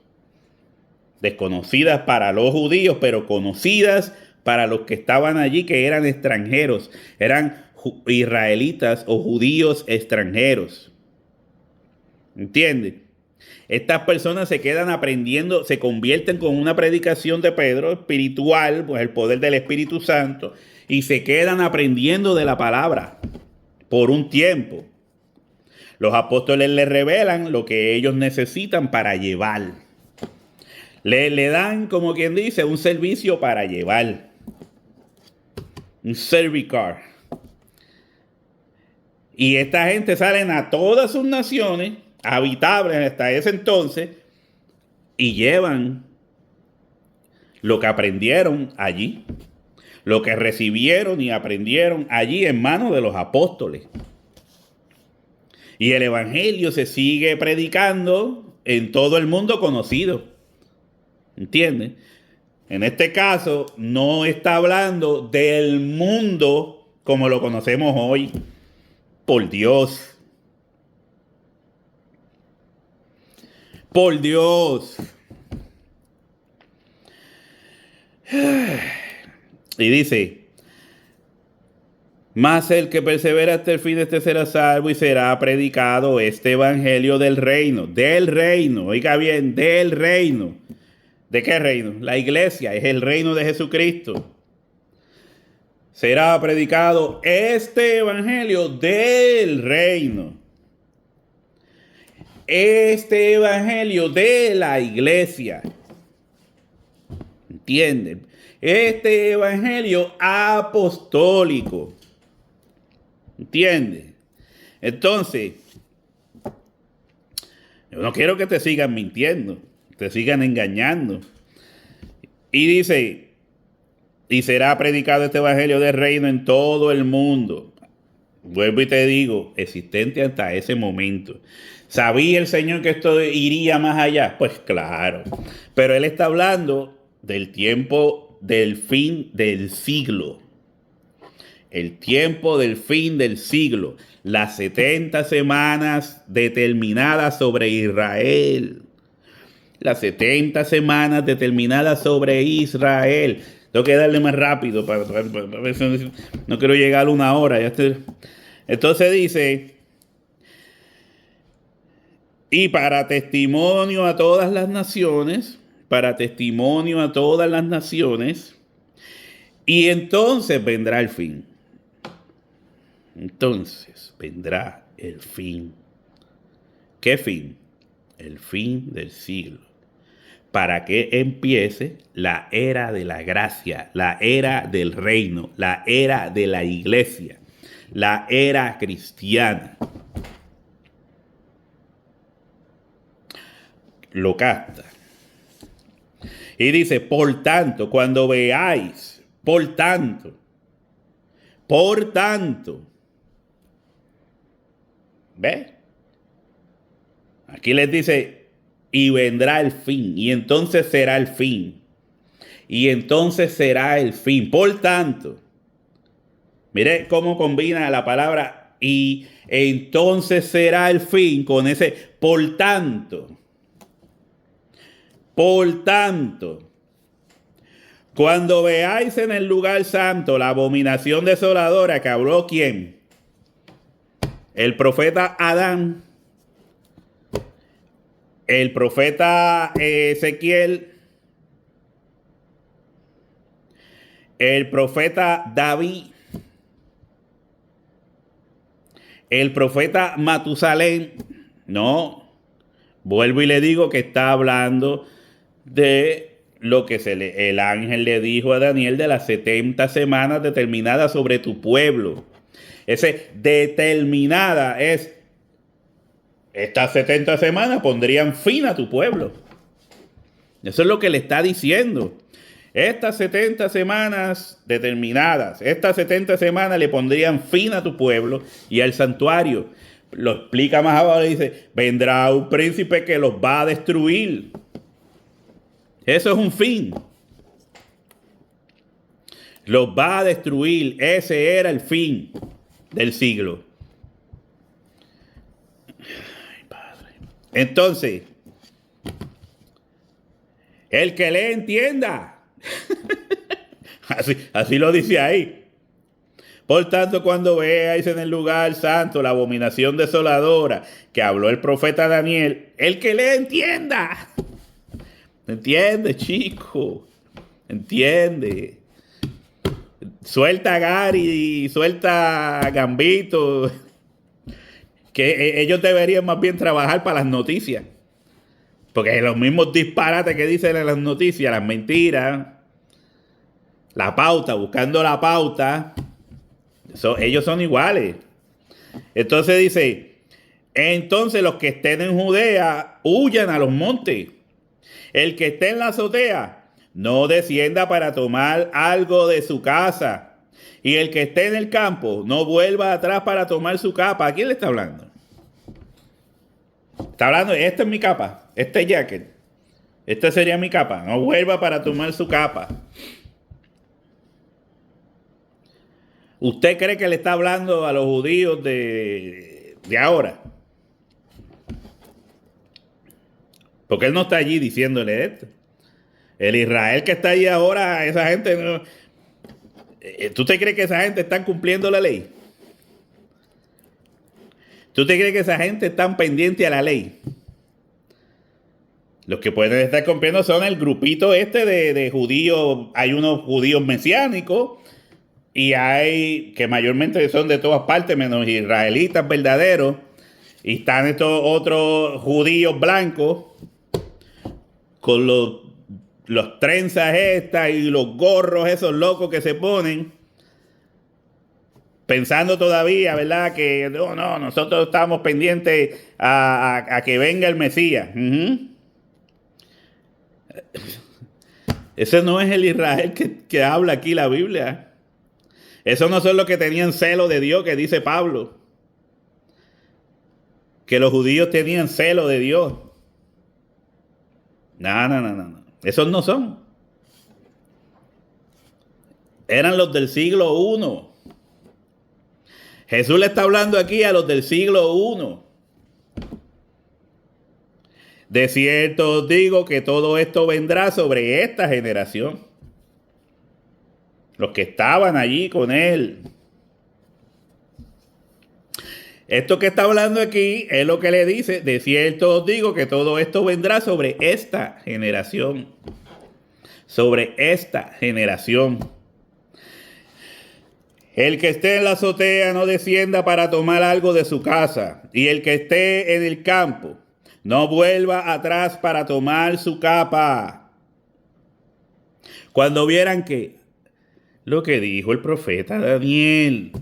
desconocidas para los judíos, pero conocidas para los que estaban allí, que eran extranjeros, eran israelitas o judíos extranjeros. ¿Entiendes? Estas personas se quedan aprendiendo, se convierten con una predicación de Pedro espiritual, pues el poder del Espíritu Santo, y se quedan aprendiendo de la palabra por un tiempo. Los apóstoles les revelan lo que ellos necesitan para llevar. Le dan, como quien dice, un servicio para llevar. Un servicar. Y esta gente salen a todas sus naciones habitables hasta ese entonces y llevan lo que aprendieron allí, lo que recibieron y aprendieron allí en manos de los apóstoles. Y el evangelio se sigue predicando en todo el mundo conocido. ¿Entiendes? En este caso no está hablando del mundo como lo conocemos hoy. Por Dios. Por Dios. Y dice, mas el que persevera hasta el fin, este será salvo, y será predicado este evangelio del reino. Del reino, oiga bien, del reino. ¿De qué reino? La iglesia es el reino de Jesucristo. Será predicado este evangelio del reino. Este evangelio de la iglesia. ¿Entienden? Este evangelio apostólico. ¿Entiendes? Entonces, yo no quiero que te sigan mintiendo, te sigan engañando. Y dice, y será predicado este evangelio del reino en todo el mundo. Vuelvo y te digo, existente hasta ese momento. ¿Sabía el Señor que esto iría más allá? Pues claro. Pero Él está hablando del tiempo del fin del siglo. El tiempo del fin del siglo. Las 70 semanas determinadas sobre Israel. Las 70 semanas determinadas sobre Israel. Tengo que darle más rápido para ver si no quiero llegar a 1 hora. Entonces dice, y para testimonio a todas las naciones, para testimonio a todas las naciones, y entonces vendrá el fin. Entonces vendrá el fin. ¿Qué fin? El fin del siglo. Para que empiece la era de la gracia, la era del reino, la era de la iglesia, la era cristiana. Lo capta. Y dice, por tanto, cuando veáis, por tanto, ¿ve? Aquí les dice, y vendrá el fin, y entonces será el fin, y entonces será el fin. Por tanto, mire cómo combina la palabra y entonces será el fin con ese por tanto, cuando veáis en el lugar santo la abominación desoladora que habló ¿quién? El profeta Adán, el profeta Ezequiel, el profeta David, el profeta Matusalén. No, vuelvo y le digo que está hablando de lo que el ángel le dijo a Daniel de las 70 semanas determinadas sobre tu pueblo. Ese determinada es, estas 70 semanas pondrían fin a tu pueblo. Eso es lo que le está diciendo. Estas 70 semanas determinadas, estas 70 semanas le pondrían fin a tu pueblo y al santuario. Lo explica más abajo, dice, vendrá un príncipe que los va a destruir. Eso es un fin. Los va a destruir. Ese era el fin del siglo. Ay, Padre. Entonces, el que le entienda. Así lo dice ahí. Por tanto, cuando veáis en el lugar santo la abominación desoladora que habló el profeta Daniel, el que le entienda. ¿Entiende, chico? ¿Entiende? Suelta a Gary, suelta a Gambito. Que ellos deberían más bien trabajar para las noticias. Porque los mismos disparates que dicen en las noticias, las mentiras, la pauta, buscando la pauta, ellos son iguales. Entonces dice, entonces los que estén en Judea huyan a los montes. El que esté en la azotea no descienda para tomar algo de su casa. Y el que esté en el campo no vuelva atrás para tomar su capa. ¿A quién le está hablando? Está hablando, esta es mi capa, este jacket. Esta sería mi capa. No vuelva para tomar su capa. ¿Usted cree que le está hablando a los judíos de ahora? Porque él no está allí diciéndole esto. El Israel que está allí ahora, esa gente no... ¿Tú te crees que esa gente está cumpliendo la ley? ¿Tú te crees que esa gente está pendiente a la ley? Los que pueden estar cumpliendo son el grupito este de judíos. Hay unos judíos mesiánicos y hay que mayormente son de todas partes, menos israelitas verdaderos. Y están estos otros judíos blancos con los trenzas estas y los gorros esos locos que se ponen, pensando todavía, ¿verdad? Que no, nosotros estamos pendientes a que venga el Mesías. Ese no es el Israel que habla aquí la Biblia. Esos no son los que tenían celo de Dios, que dice Pablo. Que los judíos tenían celo de Dios. No. Esos no son. Eran los del siglo I. Jesús le está hablando aquí a los del siglo I. De cierto os digo que todo esto vendrá sobre esta generación. Los que estaban allí con él. Esto que está hablando aquí es lo que le dice, de cierto os digo que todo esto vendrá sobre esta generación. Sobre esta generación. El que esté en la azotea no descienda para tomar algo de su casa, y el que esté en el campo no vuelva atrás para tomar su capa. Cuando vieran que lo que dijo el profeta Daniel.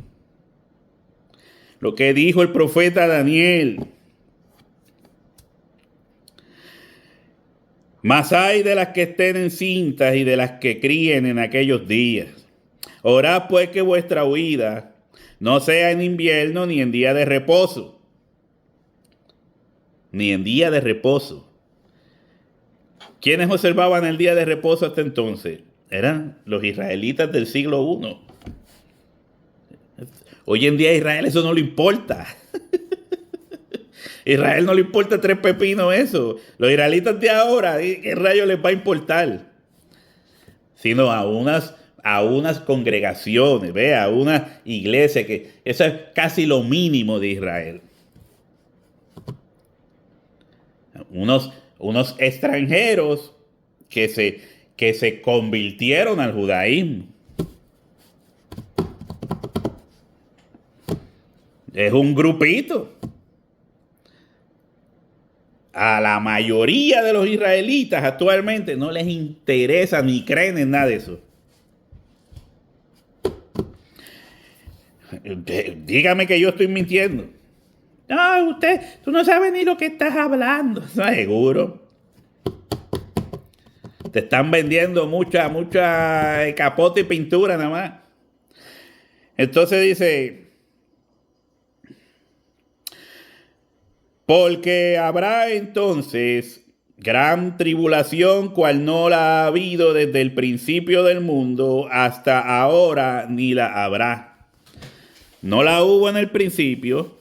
Lo que dijo el profeta Daniel. Mas hay de las que estén encintas y de las que críen en aquellos días. Orad pues que vuestra huida no sea en invierno ni en día de reposo. Ni en día de reposo. ¿Quiénes observaban el día de reposo hasta entonces? Eran los israelitas del siglo I. Hoy en día a Israel eso no le importa. Israel no le importa tres pepinos eso. Los israelitas de ahora, ¿qué rayos les va a importar? Sino a unas congregaciones, ¿ve? A una iglesia, que eso es casi lo mínimo de Israel. Unos extranjeros que se convirtieron al judaísmo. Es un grupito. A la mayoría de los israelitas actualmente no les interesa ni creen en nada de eso. Dígame que yo estoy mintiendo. No, tú no sabes ni lo que estás hablando. No, seguro. Te están vendiendo mucha capote y pintura nada más. Entonces dice, porque habrá entonces gran tribulación cual no la ha habido desde el principio del mundo hasta ahora, ni la habrá. No la hubo en el principio.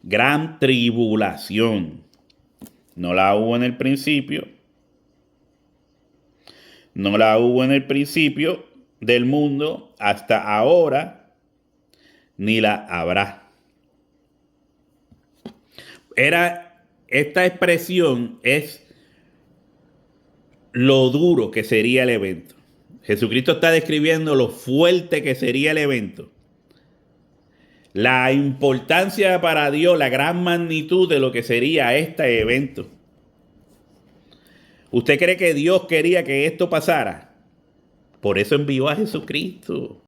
Gran tribulación. No la hubo en el principio. No la hubo en el principio del mundo hasta ahora, ni la habrá. Esta expresión es lo duro que sería el evento. Jesucristo está describiendo lo fuerte que sería el evento. La importancia para Dios, la gran magnitud de lo que sería este evento. ¿Usted cree que Dios quería que esto pasara? Por eso envió a Jesucristo.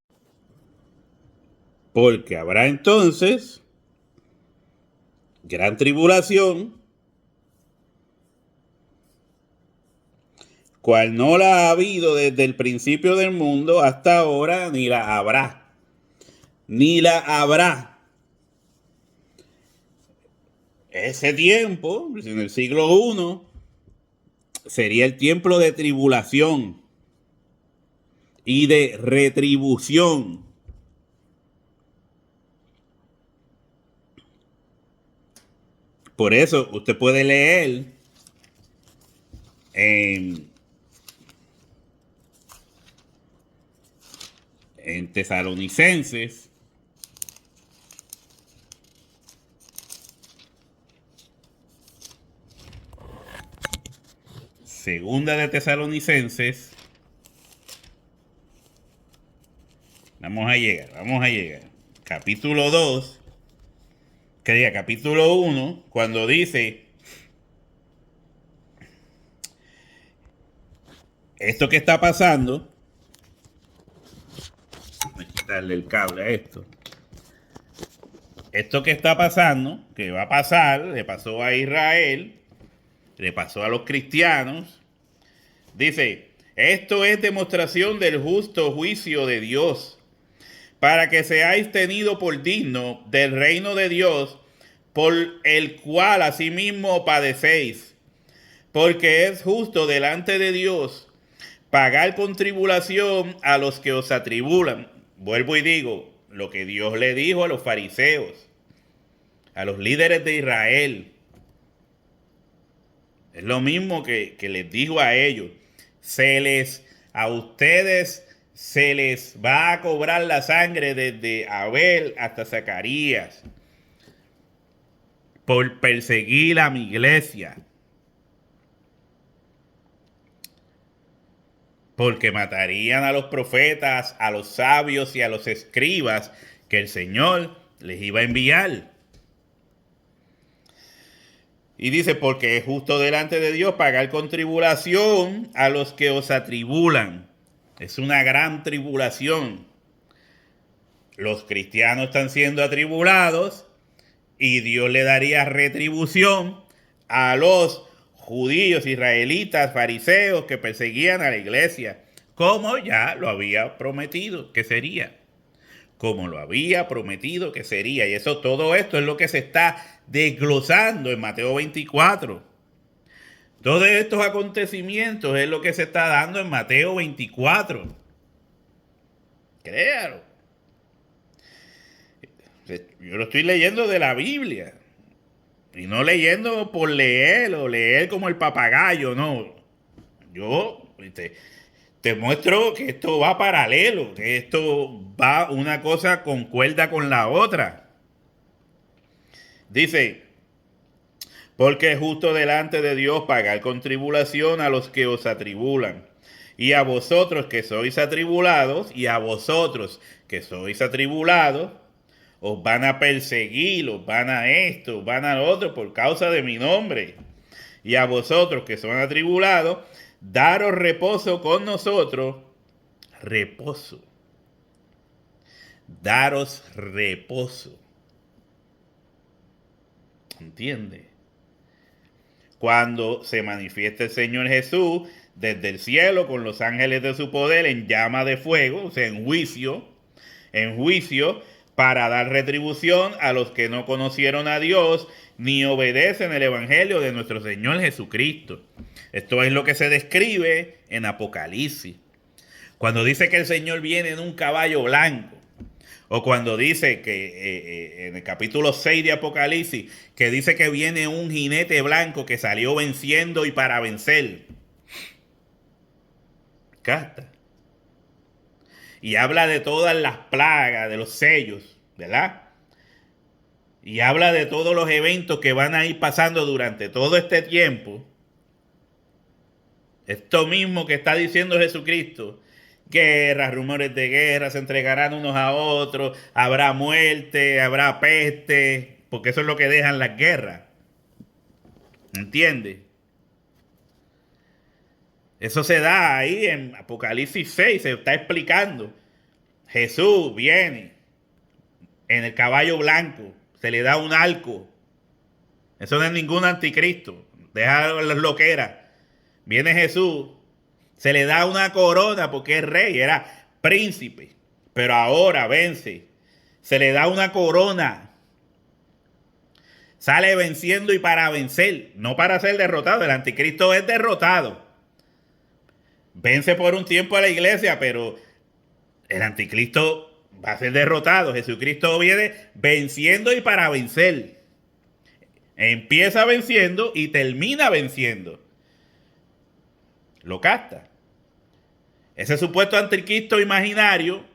Porque habrá entonces gran tribulación, cual no la ha habido desde el principio del mundo hasta ahora, ni la habrá. Ni la habrá. Ese tiempo, en el siglo I, sería el tiempo de tribulación y de retribución. Por eso usted puede leer en Tesalonicenses, segunda de Tesalonicenses. Vamos a llegar. Capítulo 2, que diga capítulo 1, cuando dice esto que está pasando. Voy a quitarle el cable a esto. Esto que está pasando, que va a pasar, le pasó a Israel, le pasó a los cristianos. Dice, esto es demostración del justo juicio de Dios, para que seáis tenidos por digno del reino de Dios, por el cual asimismo padecéis, porque es justo delante de Dios pagar con tribulación a los que os atribulan. Vuelvo y digo, lo que Dios le dijo a los fariseos, a los líderes de Israel, es lo mismo que les dijo a ellos. A ustedes se les va a cobrar la sangre desde Abel hasta Zacarías por perseguir a mi iglesia, porque matarían a los profetas, a los sabios y a los escribas que el Señor les iba a enviar. Y dice, porque es justo delante de Dios pagar con tribulación a los que os atribulan. Es una gran tribulación. Los cristianos están siendo atribulados y Dios le daría retribución a los judíos, israelitas, fariseos que perseguían a la iglesia, como ya lo había prometido que sería. Como lo había prometido que sería. Y todo esto es lo que se está desglosando en Mateo 24. Todos estos acontecimientos es lo que se está dando en Mateo 24. Créalo. Yo lo estoy leyendo de la Biblia. Y no leyendo por leer o leer como el papagayo, no. Yo te muestro que esto va paralelo, que esto va una cosa concuerda con la otra. Dice, porque es justo delante de Dios pagar con tribulación a los que os atribulan. Y a vosotros que sois atribulados, y a vosotros que sois atribulados, os van a perseguir, os van a esto, os van a lo otro por causa de mi nombre. Y a vosotros que son atribulados, daros reposo con nosotros. Reposo. Daros reposo. ¿Entiende? Cuando se manifieste el Señor Jesús desde el cielo con los ángeles de su poder en llama de fuego, o sea, en juicio, para dar retribución a los que no conocieron a Dios ni obedecen el evangelio de nuestro Señor Jesucristo. Esto es lo que se describe en Apocalipsis. Cuando dice que el Señor viene en un caballo blanco, o cuando dice que en el capítulo 6 de Apocalipsis, que dice que viene un jinete blanco que salió venciendo y para vencer. Casta. Y habla de todas las plagas, de los sellos, ¿verdad? Y habla de todos los eventos que van a ir pasando durante todo este tiempo. Esto mismo que está diciendo Jesucristo. Guerras, rumores de guerra, se entregarán unos a otros, habrá muerte, habrá peste, porque eso es lo que dejan las guerras. ¿Entiendes? Eso se da ahí en Apocalipsis 6, se está explicando. Jesús viene en el caballo blanco, se le da un arco. Eso no es ningún anticristo, deja las loqueras. Viene Jesús, se le da una corona porque es rey, era príncipe, pero ahora vence. Se le da una corona. Sale venciendo y para vencer, no para ser derrotado. El anticristo es derrotado. Vence por un tiempo a la iglesia, pero el anticristo va a ser derrotado. Jesucristo viene venciendo y para vencer. Empieza venciendo y termina venciendo. Lo capta. Ese supuesto anticristo imaginario,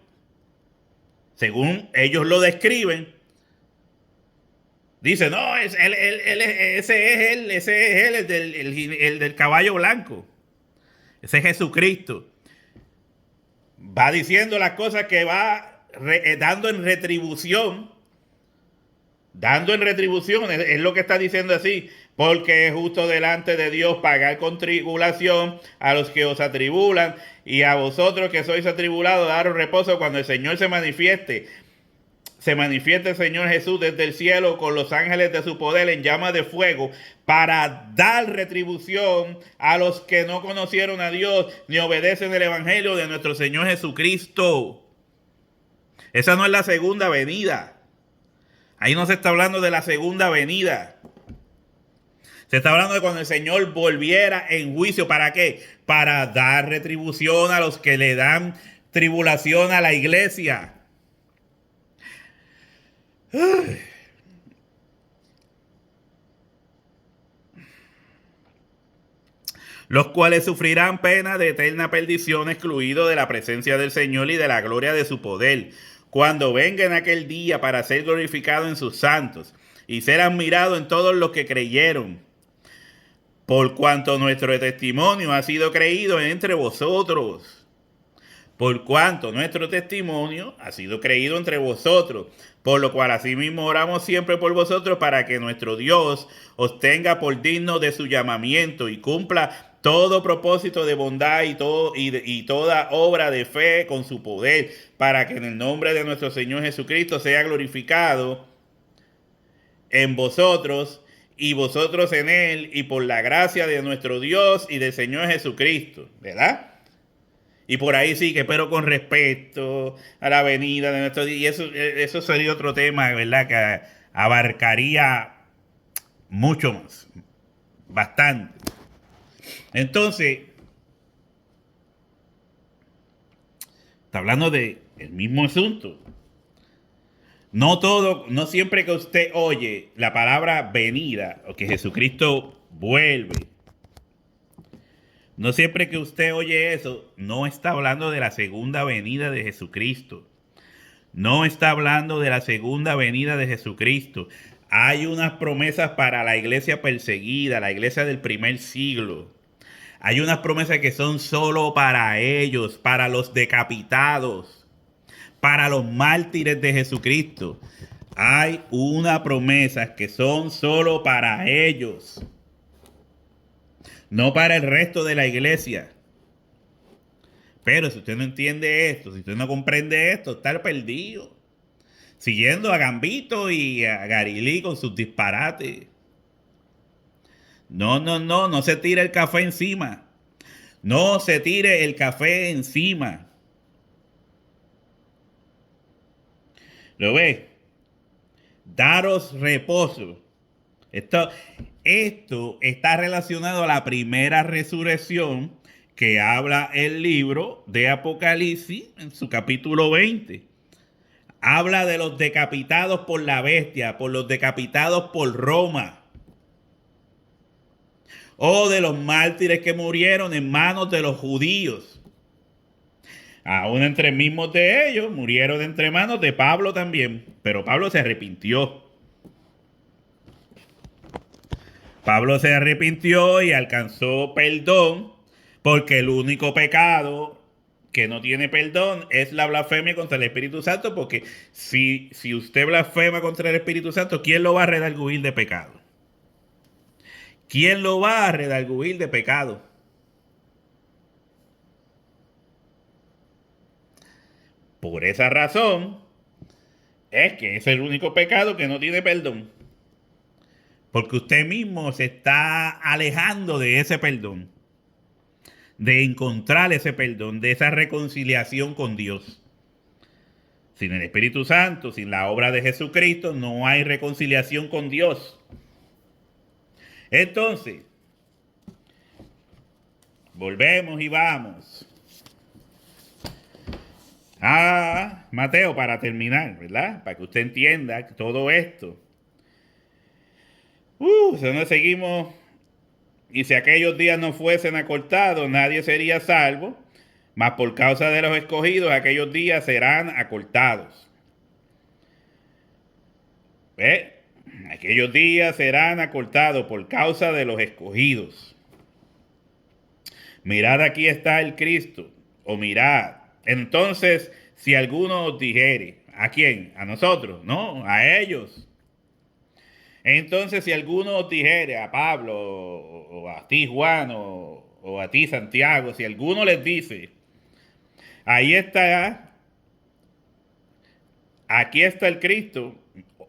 según ellos lo describen, dice, no, ese es él, el del caballo blanco. Ese es Jesucristo. Va diciendo las cosas que va dando en retribución. Dando en retribución, es lo que está diciendo así. Porque es justo delante de Dios pagar con tribulación a los que os atribulan, y a vosotros que sois atribulados daros reposo cuando el Señor se manifieste. Se manifieste el Señor Jesús desde el cielo con los ángeles de su poder en llama de fuego para dar retribución a los que no conocieron a Dios ni obedecen el evangelio de nuestro Señor Jesucristo. Esa no es la segunda venida. Ahí no se está hablando de la segunda venida. Se está hablando de cuando el Señor volviera en juicio. ¿Para qué? Para dar retribución a los que le dan tribulación a la iglesia. Los cuales sufrirán pena de eterna perdición, excluidos de la presencia del Señor y de la gloria de su poder, cuando venga en aquel día para ser glorificado en sus santos y ser admirado en todos los que creyeron, por cuanto nuestro testimonio ha sido creído entre vosotros. Por cuanto nuestro testimonio ha sido creído entre vosotros, por lo cual asimismo oramos siempre por vosotros para que nuestro Dios os tenga por digno de su llamamiento y cumpla todo propósito de bondad y toda obra de fe con su poder, para que en el nombre de nuestro Señor Jesucristo sea glorificado en vosotros y vosotros en él, y por la gracia de nuestro Dios y del Señor Jesucristo, ¿verdad? Y por ahí sí que, pero con respecto a la venida de nuestro Dios. Y eso sería otro tema, ¿verdad? Que abarcaría mucho más. Bastante. Entonces, está hablando de el mismo asunto. No siempre que usted oye la palabra venida o que Jesucristo vuelve, no siempre que usted oye eso, no está hablando de la segunda venida de Jesucristo. No está hablando de la segunda venida de Jesucristo. Hay unas promesas para la iglesia perseguida, la iglesia del primer siglo. Hay unas promesas que son solo para ellos, para los decapitados, para los mártires de Jesucristo. Hay unas promesas que son solo para ellos, no para el resto de la iglesia. Pero si usted no entiende esto, si usted no comprende esto, está perdido. Siguiendo a Gambito y a Garilí con sus disparates. No se tire el café encima. No se tire el café encima. ¿Lo ve? Daros reposo. Esto está relacionado a la primera resurrección que habla el libro de Apocalipsis en su capítulo 20. Habla de los decapitados por la bestia, por los decapitados por Roma. O de los mártires que murieron en manos de los judíos. Aún entre mismos de ellos murieron entre manos de Pablo también. Pero Pablo se arrepintió. Pablo se arrepintió y alcanzó perdón, porque el único pecado que no tiene perdón es la blasfemia contra el Espíritu Santo, porque si usted blasfema contra el Espíritu Santo, ¿quién lo va a redarguir de pecado? ¿Quién lo va a redarguir de pecado? Por esa razón es que es el único pecado que no tiene perdón. Porque usted mismo se está alejando de ese perdón, de encontrar ese perdón, de esa reconciliación con Dios. Sin el Espíritu Santo, sin la obra de Jesucristo, no hay reconciliación con Dios. Entonces, volvemos y vamos a Mateo para terminar, ¿verdad? Para que usted entienda todo esto. Si no seguimos, y si aquellos días no fuesen acortados, nadie sería salvo, mas por causa de los escogidos, aquellos días serán acortados. ¿Ve? Aquellos días serán acortados por causa de los escogidos. Mirad, aquí está el Cristo, o mirad. Entonces, si alguno os dijere, ¿a quién? A nosotros, no, a ellos. Entonces, si alguno os dijere, a Pablo, o a ti Juan, o a ti Santiago, si alguno les dice, ahí está, aquí está el Cristo,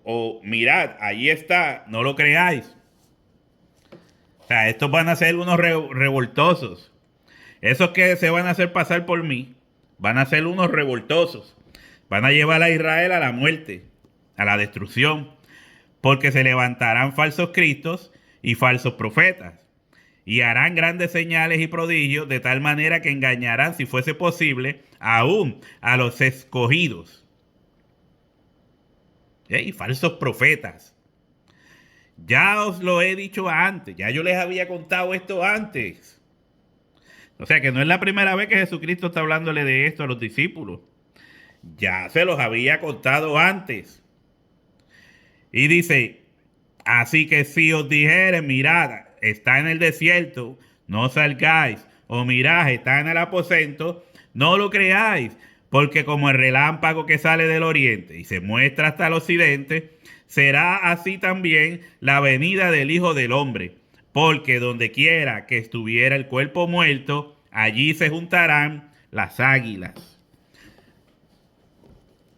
o mirad, ahí está, no lo creáis. O sea, estos van a ser unos revoltosos. Esos que se van a hacer pasar por mí, van a ser unos revoltosos. Van a llevar a Israel a la muerte, a la destrucción. Porque se levantarán falsos cristos y falsos profetas, y harán grandes señales y prodigios, de tal manera que engañarán, si fuese posible, aún a los escogidos. Y falsos profetas. Ya os lo he dicho antes, ya yo les había contado esto antes. O sea que no es la primera vez que Jesucristo está hablándole de esto a los discípulos. Ya se los había contado antes. Y dice, así que si os dijere, mirad, está en el desierto, no salgáis, o mirad, está en el aposento, no lo creáis, porque como el relámpago que sale del oriente y se muestra hasta el occidente, será así también la venida del Hijo del Hombre. Porque donde quiera que estuviera el cuerpo muerto, allí se juntarán las águilas.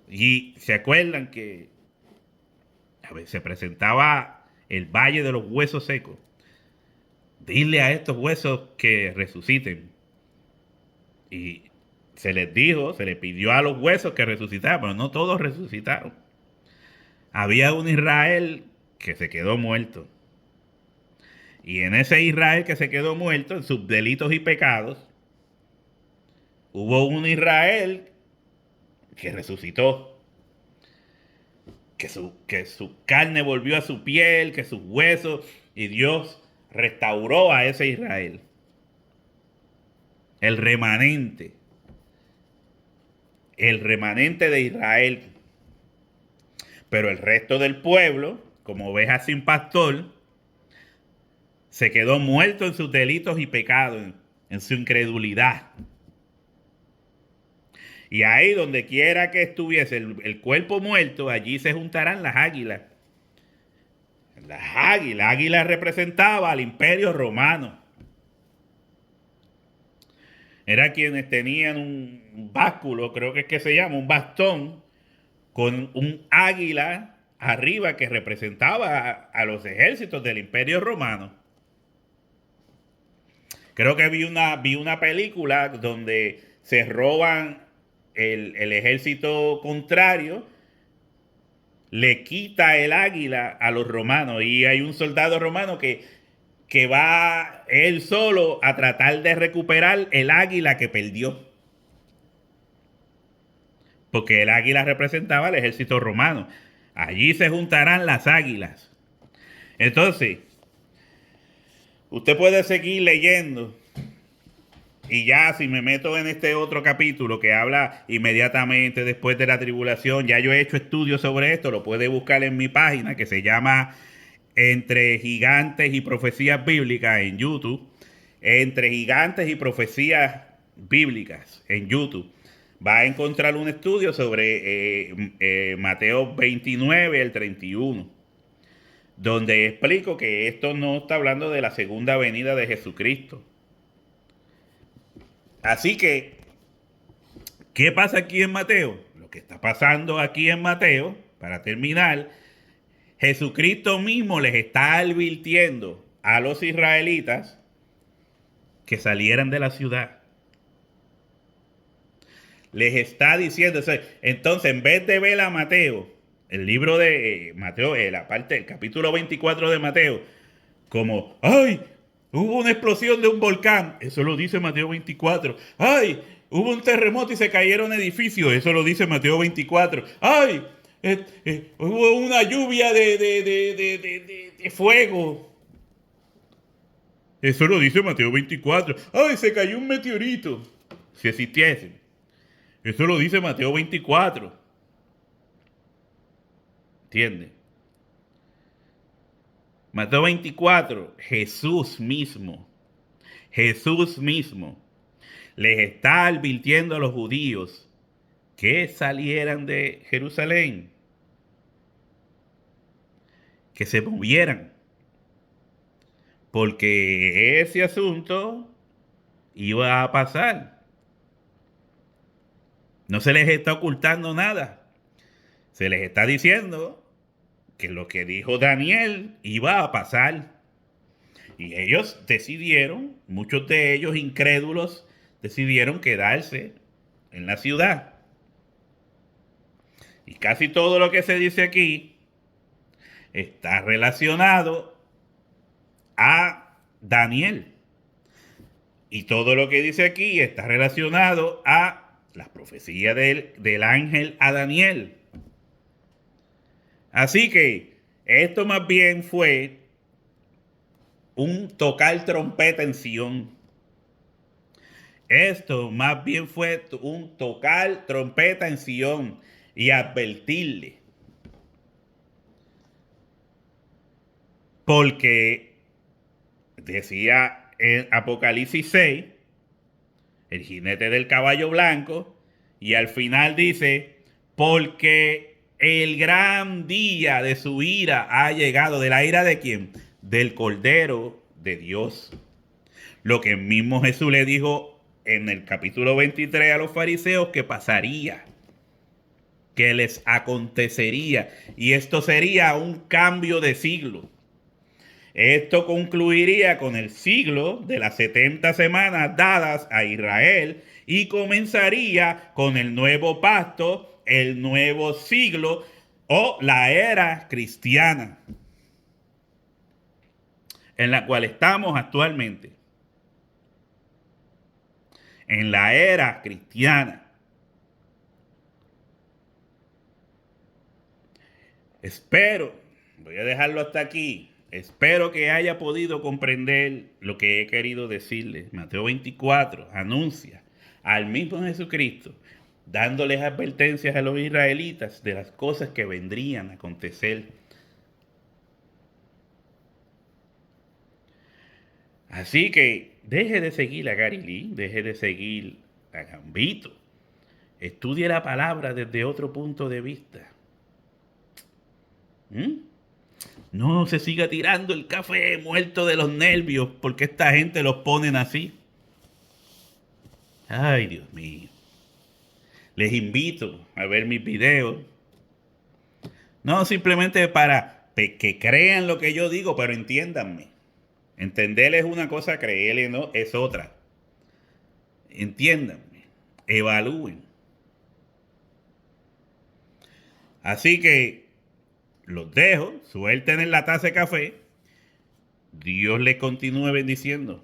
Y se acuerdan que se presentaba el valle de los huesos secos. Dile a estos huesos que resuciten. Y se les dijo, se les pidió a los huesos que resucitaran, pero no todos resucitaron. Había un Israel que se quedó muerto. Y en ese Israel que se quedó muerto, en sus delitos y pecados, hubo un Israel que resucitó. que su carne volvió a su piel, que sus huesos, y Dios restauró a ese Israel. El remanente. El remanente de Israel. Pero el resto del pueblo, como oveja sin pastor, se quedó muerto en sus delitos y pecados, en su incredulidad. Y ahí donde quiera que estuviese el cuerpo muerto, allí se juntarán las águilas. Las águilas representaba al imperio romano. Era quienes tenían un báculo, creo que es que se llama, un bastón, con un águila arriba que representaba a los ejércitos del imperio romano. Creo que vi una película donde se roban el ejército contrario, le quita el águila a los romanos y hay un soldado romano que va él solo a tratar de recuperar el águila que perdió. Porque el águila representaba al ejército romano. Allí se juntarán las águilas. Entonces, usted puede seguir leyendo. Y ya si me meto en este otro capítulo que habla inmediatamente después de la tribulación, ya yo he hecho estudios sobre esto, lo puede buscar en mi página que se llama Entre Gigantes y Profecías Bíblicas en YouTube. Entre Gigantes y Profecías Bíblicas en YouTube. Va a encontrar un estudio sobre Mateo 29 al 31, donde explico que esto no está hablando de la segunda venida de Jesucristo. Así que, ¿qué pasa aquí en Mateo? Lo que está pasando aquí en Mateo, para terminar, Jesucristo mismo les está advirtiendo a los israelitas que salieran de la ciudad. Les está diciendo, entonces en vez de ver a Mateo, el libro de Mateo, la parte del capítulo 24 de Mateo, como, ¡ay! Hubo una explosión de un volcán. Eso lo dice Mateo 24. ¡Ay! Hubo un terremoto y se cayeron edificios. Eso lo dice Mateo 24. ¡Ay! Hubo una lluvia de fuego. Eso lo dice Mateo 24. ¡Ay! Se cayó un meteorito. Si existiese. Eso lo dice Mateo 24. ¿Entiendes? Mateo 24. Jesús mismo les está advirtiendo a los judíos que salieran de Jerusalén, que se movieran, porque ese asunto iba a pasar. No se les está ocultando nada. Se les está diciendo que lo que dijo Daniel iba a pasar. Y ellos decidieron, muchos de ellos incrédulos, decidieron quedarse en la ciudad. Y casi todo lo que se dice aquí está relacionado a Daniel. Y todo lo que dice aquí está relacionado a las profecías del ángel a Daniel. Así que esto más bien fue un tocar trompeta en Sion. Esto más bien fue un tocar trompeta en Sion y advertirle. Porque decía en Apocalipsis 6, el jinete del caballo blanco, y al final dice, porque el gran día de su ira ha llegado. ¿De la ira de quién? Del Cordero de Dios. Lo que mismo Jesús le dijo en el capítulo 23 a los fariseos que pasaría, que les acontecería, y esto sería un cambio de siglo. Esto concluiría con el siglo de las 70 semanas dadas a Israel y comenzaría con el nuevo pacto, el nuevo siglo o la era cristiana en la cual estamos actualmente. En la era cristiana. Espero, voy a dejarlo hasta aquí. Espero que haya podido comprender lo que he querido decirles. Mateo 24 anuncia al mismo Jesucristo dándoles advertencias a los israelitas de las cosas que vendrían a acontecer. Así que deje de seguir a Gary Lee, deje de seguir a Gambito. Estudie la palabra desde otro punto de vista. ¿Mm? No se siga tirando el café muerto de los nervios porque esta gente los ponen así. Ay, Dios mío. Les invito a ver mis videos. No simplemente para que crean lo que yo digo, pero entiéndanme. Entender es una cosa, creerle no es otra. Entiéndanme. Evalúen. Así que los dejo. Suelten en la taza de café. Dios les continúe bendiciendo.